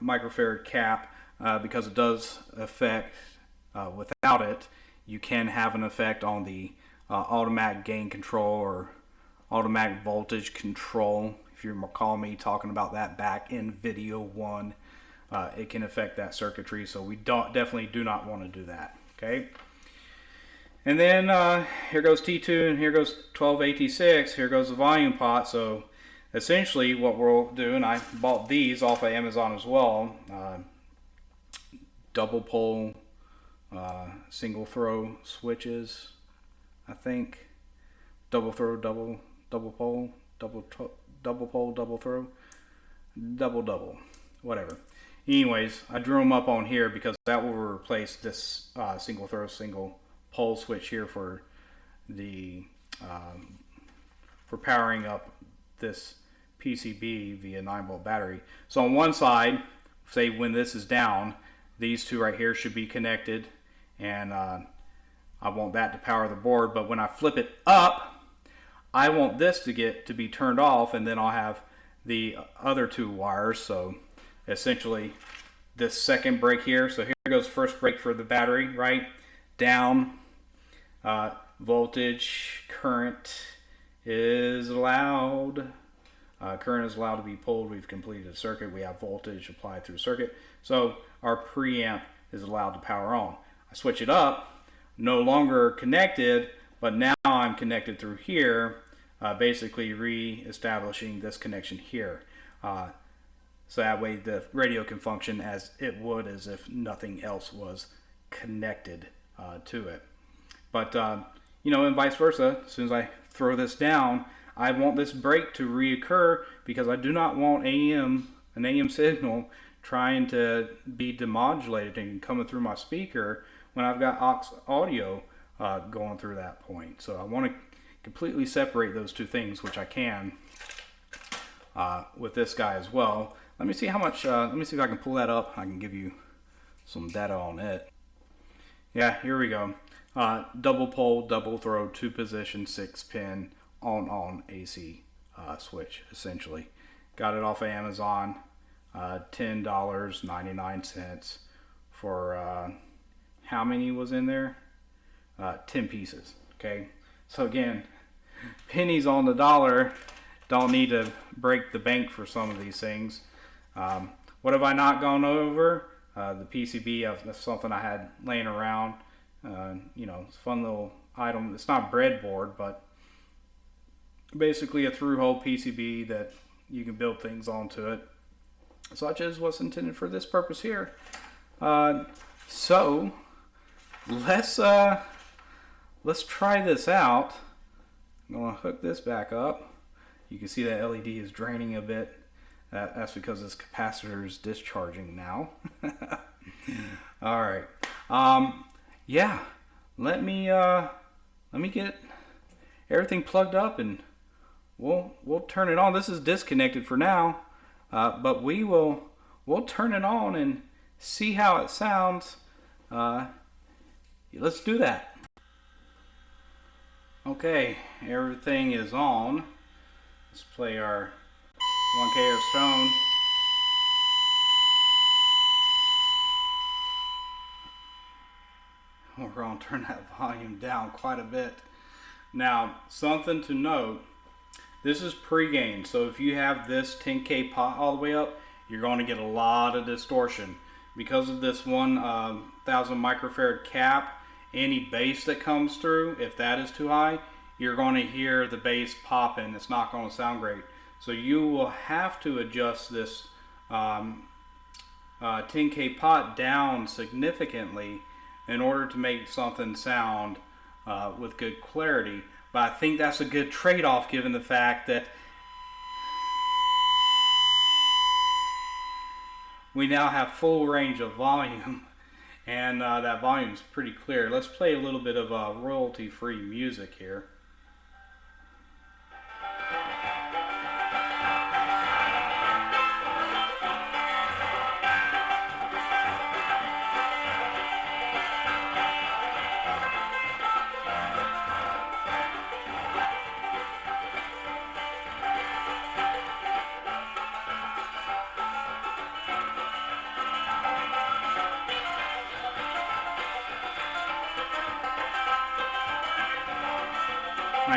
microfarad cap because it does affect, without it, you can have an effect on the automatic gain control or automatic voltage control. If you recall me talking about that back in video 1, it can affect that circuitry, so we definitely do not want to do that. Okay. And then here goes T2 and here goes 12AT6. Here goes the volume pot. So essentially what we'll do, and I bought these off of Amazon as well, double pole, single throw switches, I think, double throw, double pole, double pole, double throw, double, whatever. Anyways, I drew them up on here because that will replace this single throw, single pole switch here for the for powering up this PCB via 9-volt battery. So on one side, say when this is down, these two right here should be connected, and I want that to power the board. But when I flip it up, I want this to be turned off, and then I'll have the other two wires. So essentially this second break here, so here goes the first break for the battery, right? Down, voltage, current is allowed. Current is allowed to be pulled. We've completed a circuit. We have voltage applied through the circuit. So our preamp is allowed to power on. I switch it up, no longer connected, but now I'm connected through here, basically re-establishing this connection here. So that way the radio can function as it would as if nothing else was connected to it. But, you know, and vice versa, as soon as I throw this down, I want this break to reoccur because I do not want an AM signal trying to be demodulated and coming through my speaker when I've got aux audio going through that point. So I want to completely separate those two things, which I can with this guy as well. Let me see how much, let me see if I can pull that up. I can give you some data on it. Yeah, here we go. Double pole, double throw, 2-position, 6-pin, on AC switch, essentially. Got it off of Amazon, $10.99 for, how many was in there? 10 pieces, okay? So again, pennies on the dollar. Don't need to break the bank for some of these things. What have I not gone over? The PCB of something I had laying around. You know, it's a fun little item. It's not breadboard, but basically a through-hole PCB that you can build things onto it, such as what's intended for this purpose here. So let's try this out. I'm gonna hook this back up. You can see that LED is draining a bit. That's because this capacitor is discharging now. All right. Yeah. Let me get everything plugged up and we'll turn it on. This is disconnected for now, but we'll turn it on and see how it sounds. Let's do that. Okay, everything is on. Let's play our 1K of Stone. We're going to turn that volume down quite a bit. Now, something to note, this is pre-gain, so if you have this 10K pot all the way up, you're going to get a lot of distortion. Because of this 1,000 microfarad cap, any bass that comes through, if that is too high, you're going to hear the bass popping. It's not going to sound great. So you will have to adjust this 10K pot down significantly in order to make something sound with good clarity. But I think that's a good trade-off given the fact that we now have full range of volume, and that volume is pretty clear. Let's play a little bit of royalty-free music here.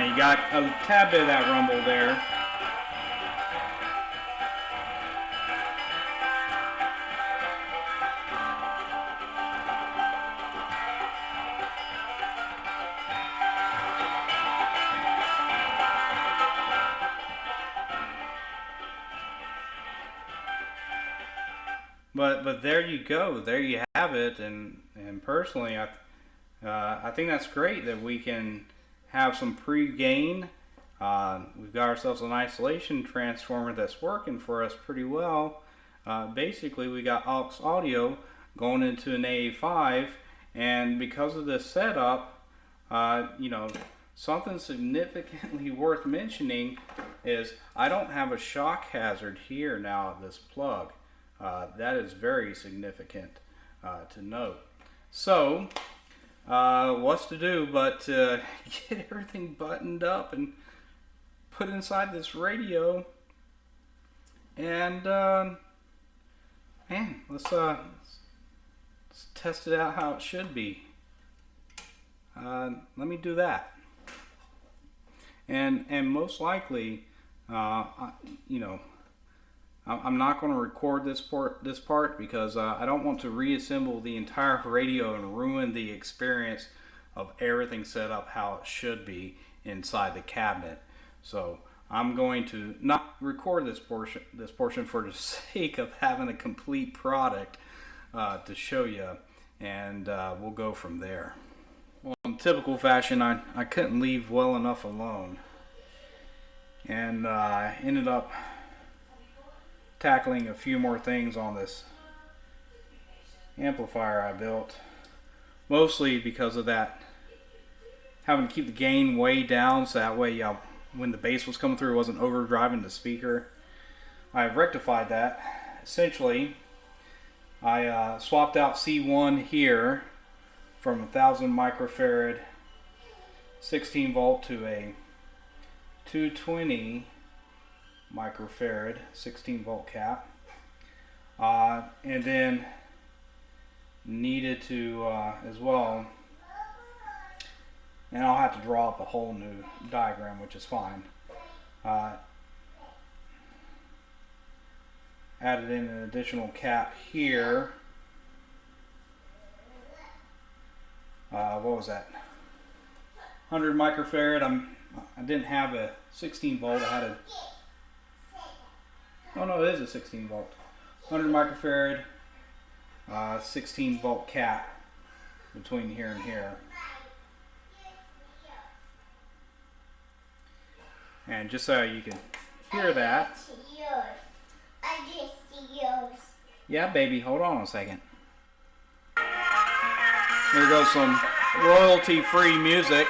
You got a tad bit of that rumble there. But there you go. There you have it. And personally, I think that's great that we can have some pre-gain. We've got ourselves an isolation transformer that's working for us pretty well. Basically, we got aux audio going into an AA5, and because of this setup, you know, something significantly worth mentioning is I don't have a shock hazard here now at this plug. That is very significant to note. So, what's to do but get everything buttoned up and put inside this radio, and man, let's test it out how it should be. Let me do that, and most likely, you know, I'm not going to record this part because I don't want to reassemble the entire radio and ruin the experience of everything set up how it should be inside the cabinet. So I'm going to not record this portion for the sake of having a complete product to show you, and we'll go from there. Well, in typical fashion, I couldn't leave well enough alone, and I ended up tackling a few more things on this amplifier I built, mostly because of that, having to keep the gain way down so that way when the bass was coming through it wasn't overdriving the speaker. I've rectified that. Essentially, I swapped out C1 here from 1000 microfarad 16 volt to a 220 microfarad 16 volt cap, and then needed to as well, and I'll have to draw up a whole new diagram, which is fine. Added in an additional cap here. What was that? 100 microfarad. I didn't have a 16 volt. I had a Oh no, it is a 16 volt. 100 microfarad, 16 volt cap between here and here. And just so you can hear that. Yeah, baby, hold on a second. Here goes some royalty-free music.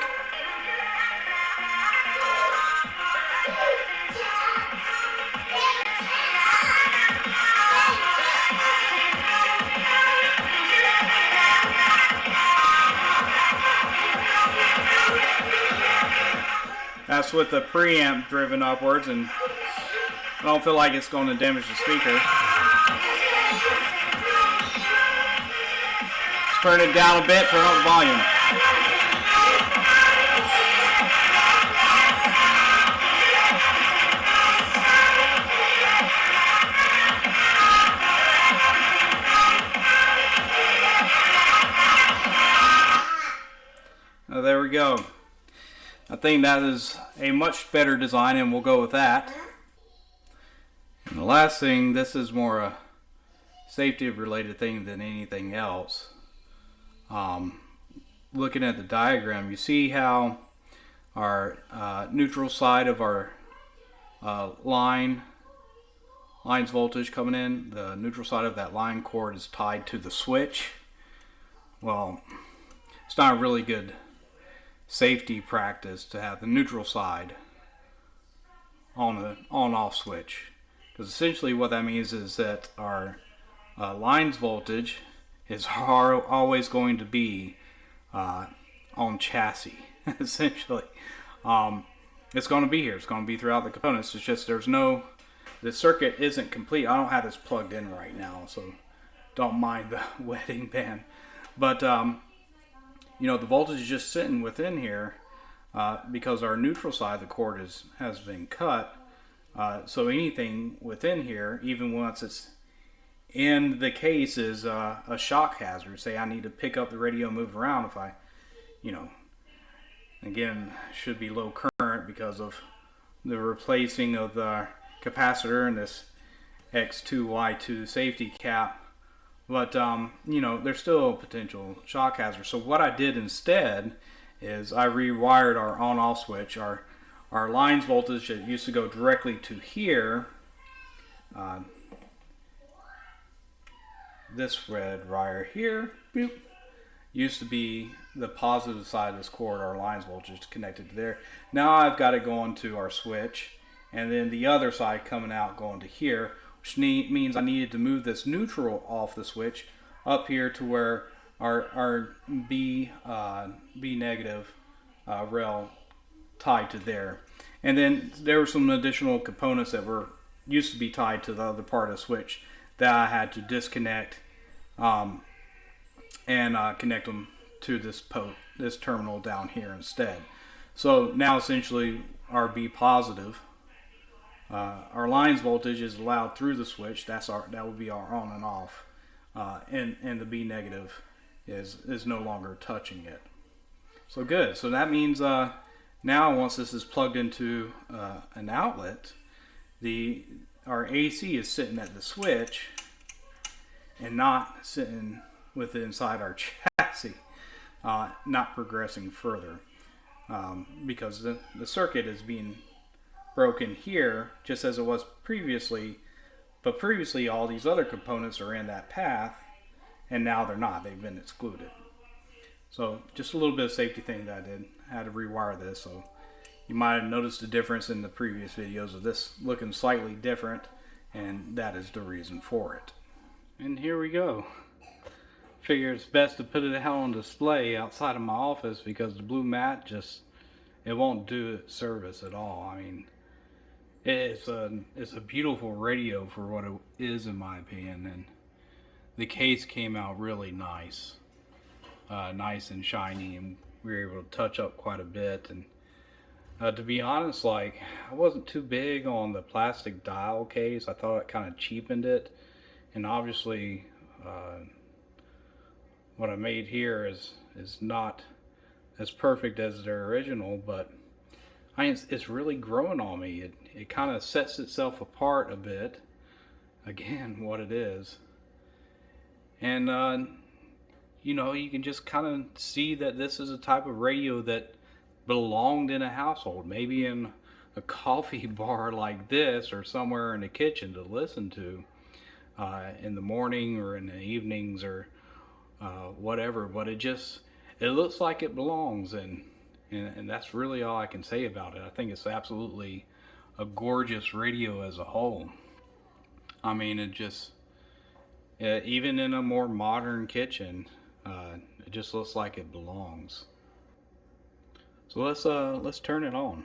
That's with the preamp driven upwards, and I don't feel like it's going to damage the speaker. Let's turn it down a bit, turn up the volume. Now, there we go. I think that is a much better design, and we'll go with that. And the last thing, this is more a safety related thing than anything else. Looking at the diagram, you see how our neutral side of our line's voltage coming in, the neutral side of that line cord is tied to the switch. Well, it's not a really good safety practice to have the neutral side on an on-off switch, because essentially what that means is that our line's voltage is always going to be on chassis. Essentially, it's going to be here. It's going to be throughout the components. It's just the circuit isn't complete. I don't have this plugged in right now, so don't mind the wedding band. But you know, the voltage is just sitting within here, because our neutral side of the cord has been cut. So anything within here, even once it's in the case, is a shock hazard. Say I need to pick up the radio, move around. If I, again, should be low current because of the replacing of the capacitor and this X2Y2 safety cap. But there's still a potential shock hazard. So what I did instead is I rewired our on-off switch. Our lines voltage that used to go directly to here. This red wire here, boop, used to be the positive side of this cord. Our lines voltage connected to there. Now I've got it going to our switch, and then the other side coming out going to here, which means I needed to move this neutral off the switch up here to where our B negative rail tied to there. And then there were some additional components that used to be tied to the other part of the switch that I had to disconnect and connect them to this terminal down here instead. So now essentially our B positive, our lines voltage is allowed through the switch. That would be our on and off, and the B negative is no longer touching it. So good. So that means now once this is plugged into an outlet, our AC is sitting at the switch and not sitting inside our chassis, not progressing further, because the circuit is being broken here just as it was previously, but previously all these other components are in that path and now they're not. They've been excluded. So just a little bit of safety thing that I did. I had to rewire this, so you might have noticed a difference in the previous videos of this looking slightly different, and that is the reason for it. And here we go. Figure it's best to put it out on display outside of my office because the blue mat it won't do it service at all. I mean, it's a beautiful radio for what it is, in my opinion, and the case came out really nice. Nice and shiny, and we were able to touch up quite a bit. And to be honest, I wasn't too big on the plastic dial case. I thought it kind of cheapened it, and obviously what I made here is not as perfect as their original, but it's really growing on me. It kind of sets itself apart a bit, again, what it is. And you can just kind of see that this is a type of radio that belonged in a household, maybe in a coffee bar like this, or somewhere in the kitchen to listen to in the morning or in the evenings or whatever. But it looks like it belongs, and that's really all I can say about it. I think it's absolutely a gorgeous radio as a whole. I mean, even in a more modern kitchen, it just looks like it belongs. So let's turn it on,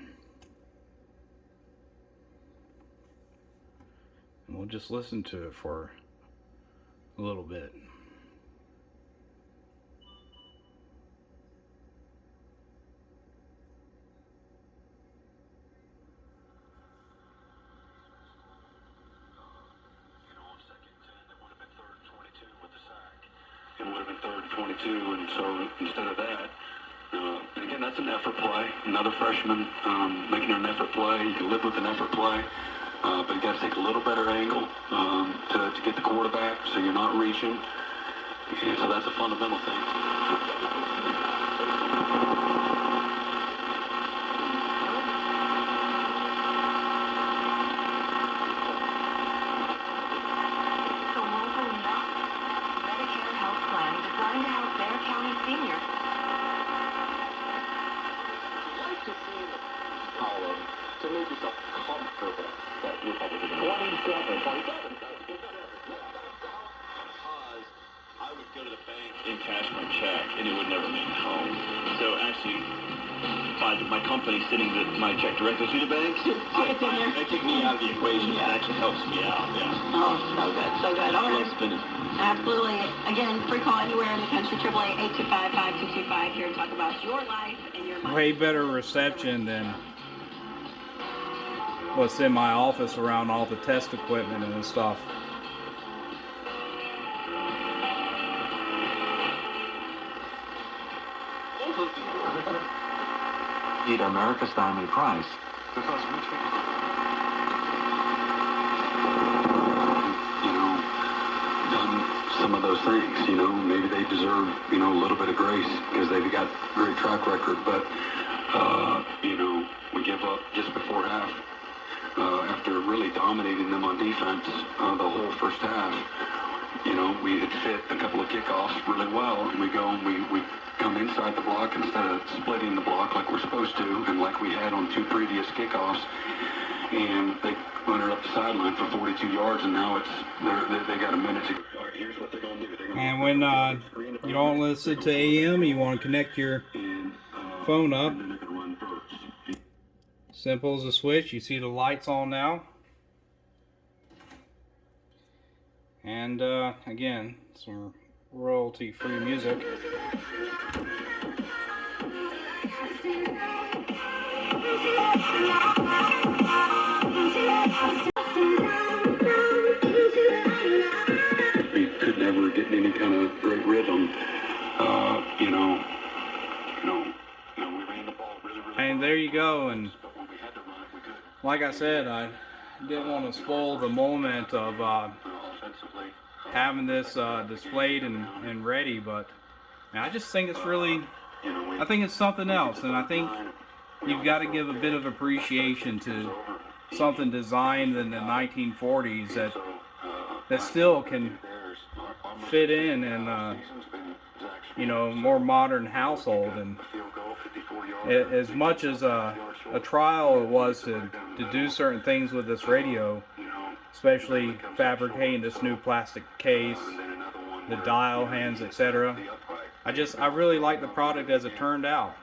and we'll just listen to it for a little bit. It would have been third and 22, and so instead of that, and again, that's an effort play. Another freshman making an effort play. You can live with an effort play, but you got to take a little better angle to get the quarterback, so you're not reaching. And so that's a fundamental thing. To make yourself comfortable that you're probably going to because I would go to the bank and cash my check and it would never make it home. So actually by my company sending my check directly to the bank, that takes me out of the equation. That actually helps me out. Yeah. Oh, so good, so good. All right. Absolutely. Again, free call anywhere in the country, 888-825-5225, here to talk about your life and your mind. Way better reception than what's in my office around all the test equipment and stuff. Need America's Diamond Prize. Because done some of those things, maybe they deserve, a little bit of grace because they've got a great track record, but, we give up just before half, after really dominating them on defense, the whole first half. We had fit a couple of kickoffs really well, and we go and we come inside the block instead of splitting the block like we're supposed to, and like we had on 2 previous kickoffs, and they run it up the sideline for 42 yards, and now they got a minute to go. All right, here's what they're going to do. And when you don't listen to AM, you want to connect your phone up. Simple as a switch. You see the lights on now. And again, some royalty-free music. We could never get any kind of great rhythm. We ran the ball really And there you go. And like I said, I didn't want to spoil the moment of having this displayed and ready, but I just think it's really, I think it's something else, and I think you've got to give a bit of appreciation to something designed in the 1940s that still can fit in more modern household. And as much as a trial it was to do certain things with this radio, especially fabricating this new plastic case, the dial hands, etc. I really like the product as it turned out.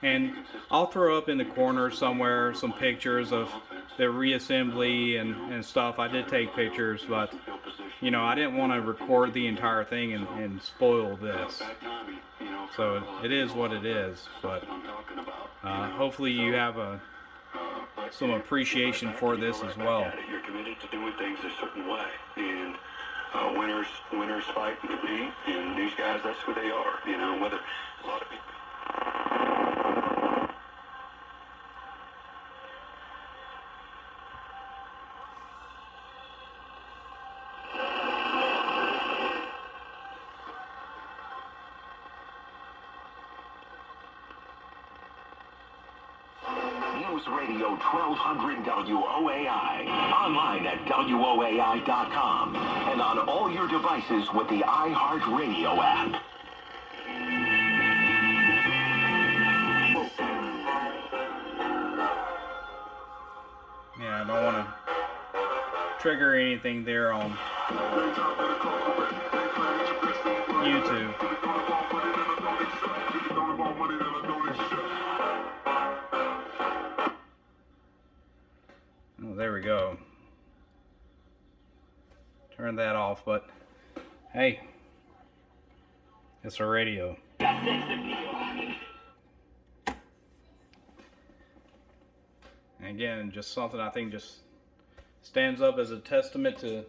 And I'll throw up in the corner somewhere some pictures of the reassembly and stuff. I did take pictures, but I didn't want to record the entire thing and spoil this. So it is what it is, but hopefully you have some appreciation for this as well. You're committed to doing things a certain way, and winners fight and compete, and these guys, that's who they are. Whether a lot of people. News Radio 1200 WOAI. Online at WOAI.com. And on all your devices with the iHeartRadio app. Yeah, I don't want to trigger anything there on YouTube. Oh, there we go. Turn that off, but hey, it's a radio. And again, just something I think just stands up as a testament to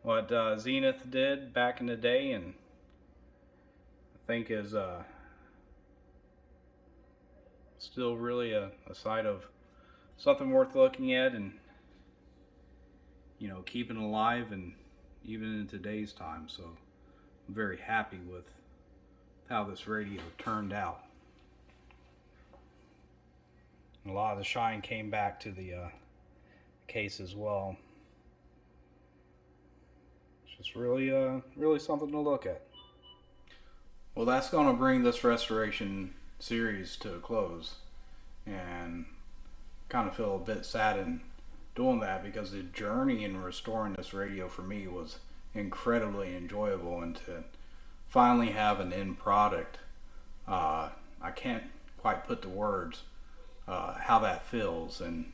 what Zenith did back in the day, and I think is still really a side of something worth looking at and keeping alive, and even in today's time. So I'm very happy with how this radio turned out. A lot of the shine came back to the case as well. It's just really something to look at. Well, that's going to bring this restoration series to a close, and kind of feel a bit saddened doing that, because the journey in restoring this radio for me was incredibly enjoyable, and to finally have an end product I can't quite put to words how that feels, and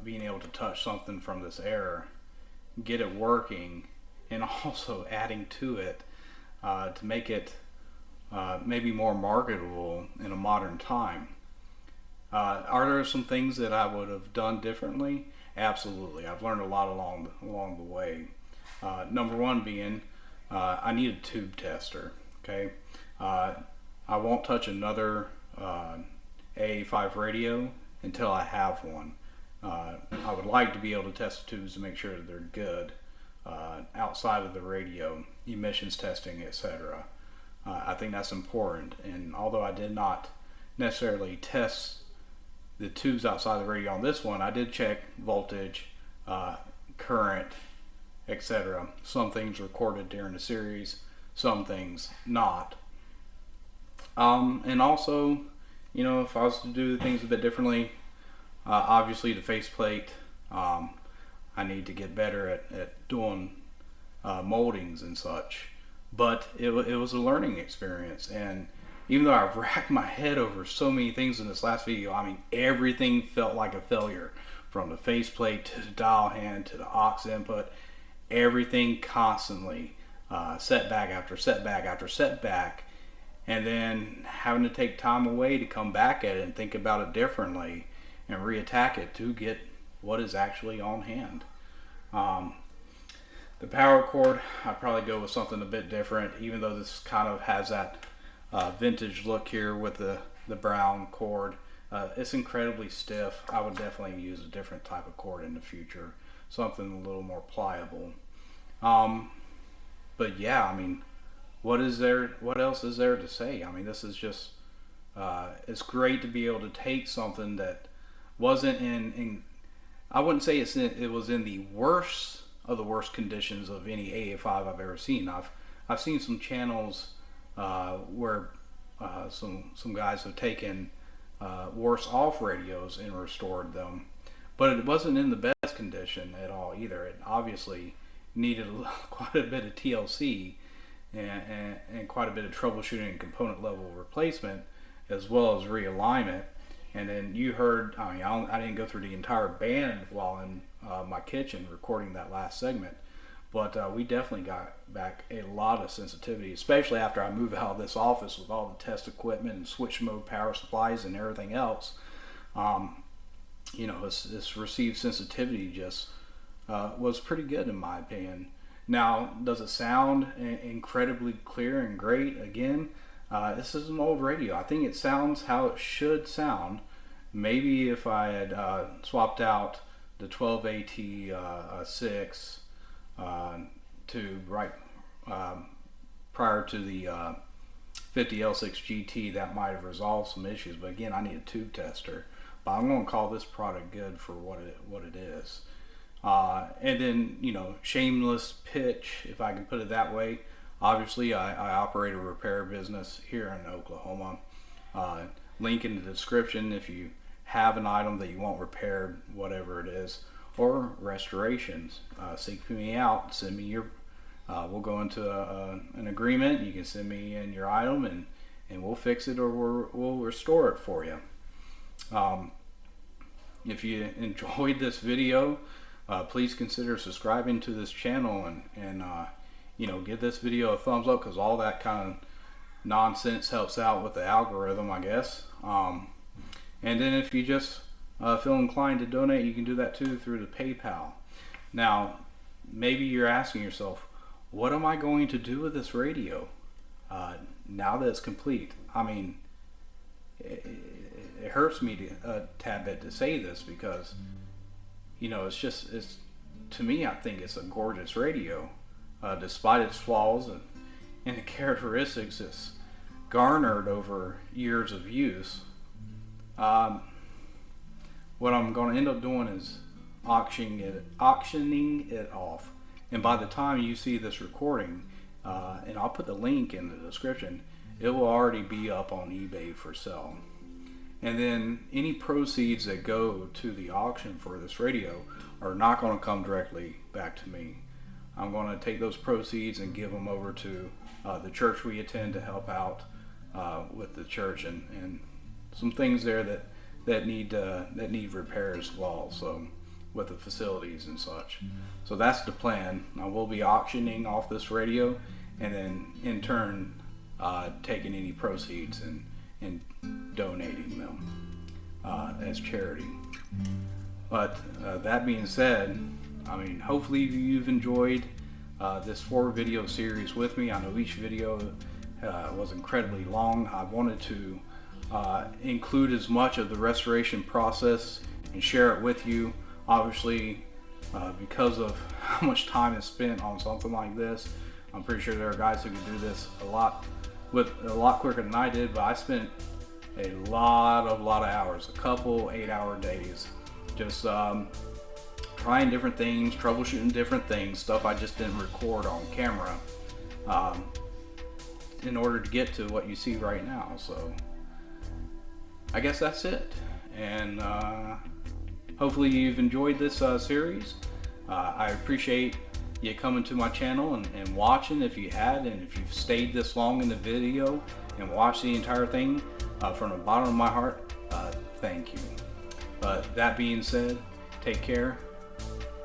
being able to touch something from this era, get it working, and also adding to it to make it maybe more marketable in a modern time. Are there some things that I would have done differently? Absolutely. I've learned a lot along the way. Number one being, I need a tube tester. Okay, I won't touch another AA5 radio until I have one. I would like to be able to test the tubes to make sure that they're good outside of the radio, emissions testing, etc. I think that's important. And although I did not necessarily test the tubes outside the radio on this one, I did check voltage, current, etc. Some things recorded during the series, some things not. And also, you know, if I was to do things a bit differently, obviously the faceplate, I need to get better at doing moldings and such. But it was a learning experience, and even though I've racked my head over so many things in this last video, I mean, everything felt like a failure, from the faceplate to the dial hand to the aux input. Everything constantly setback after setback after setback, and then having to take time away to come back at it and think about it differently and reattack it to get what is actually on hand. The power cord, I'd probably go with something a bit different, even though this kind of has that vintage look here with the brown cord. It's incredibly stiff. I would definitely use a different type of cord in the future, something a little more pliable. But yeah, I mean, what else is there to say? I mean, this is just it's great to be able to take something that wasn't in I wouldn't say it was in the worst of the worst conditions of any AA5 I've ever seen. I've seen some channels where some guys have taken worse off radios and restored them, but it wasn't in the best condition at all either. It obviously needed quite a bit of TLC and quite a bit of troubleshooting and component level replacement, as well as realignment. And then you heard, I mean, I didn't go through the entire band while in my kitchen recording that last segment, but we definitely got back a lot of sensitivity, especially after I moved out of this office with all the test equipment and switch mode power supplies and everything else. You know, this received sensitivity just was pretty good in my opinion. Now, does it sound incredibly clear and great? Again, this is an old radio. I think it sounds how it should sound. Maybe if I had swapped out the 12AT6 to prior to the 50L6 GT, that might have resolved some issues. But again, I need a tube tester. But I'm going to call this product good for what it is. And then, you know, shameless pitch, if I can put it that way. Obviously, I operate a repair business here in Oklahoma. Link in the description if you have an item that you want repaired, whatever it is, or restorations. Seek me out. Send me your. We'll go into an agreement. You can send me in your item, and we'll fix it, or we'll restore it for you. If you enjoyed this video, please consider subscribing to this channel and you know, give this video a thumbs up, because all that kind of nonsense helps out with the algorithm, I guess. And then if you just feel inclined to donate, you can do that too through the PayPal. Now, maybe you're asking yourself, what am I going to do with this radio now that it's complete? I mean, it hurts me a tad bit to say this, because, you know, it's to me, I think it's a gorgeous radio. Despite its flaws and the characteristics it's garnered over years of use. What I'm going to end up doing is auctioning it off. And by the time you see this recording, and I'll put the link in the description, it will already be up on eBay for sale. And then any proceeds that go to the auction for this radio are not going to come directly back to me. I'm going to take those proceeds and give them over to the church we attend to help out with the church, and some things there that need repair as well. So with the facilities and such. So that's the plan. I will be auctioning off this radio, and then in turn taking any proceeds and donating them as charity. But that being said, I mean, hopefully you've enjoyed this 4-video series with me. I know each video was incredibly long. I wanted to include as much of the restoration process and share it with you. Obviously, because of how much time is spent on something like this, I'm pretty sure there are guys who can do this a lot quicker than I did, but I spent a lot of hours, a couple 8-hour days, just trying different things, troubleshooting different things, stuff I just didn't record on camera, in order to get to what you see right now. So I guess that's it, and hopefully you've enjoyed this series. I appreciate you coming to my channel and watching if you had, and if you've stayed this long in the video and watched the entire thing, from the bottom of my heart, thank you. But that being said, take care.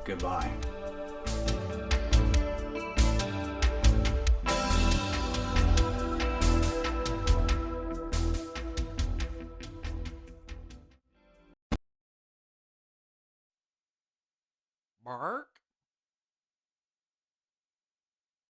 Goodbye. Mark?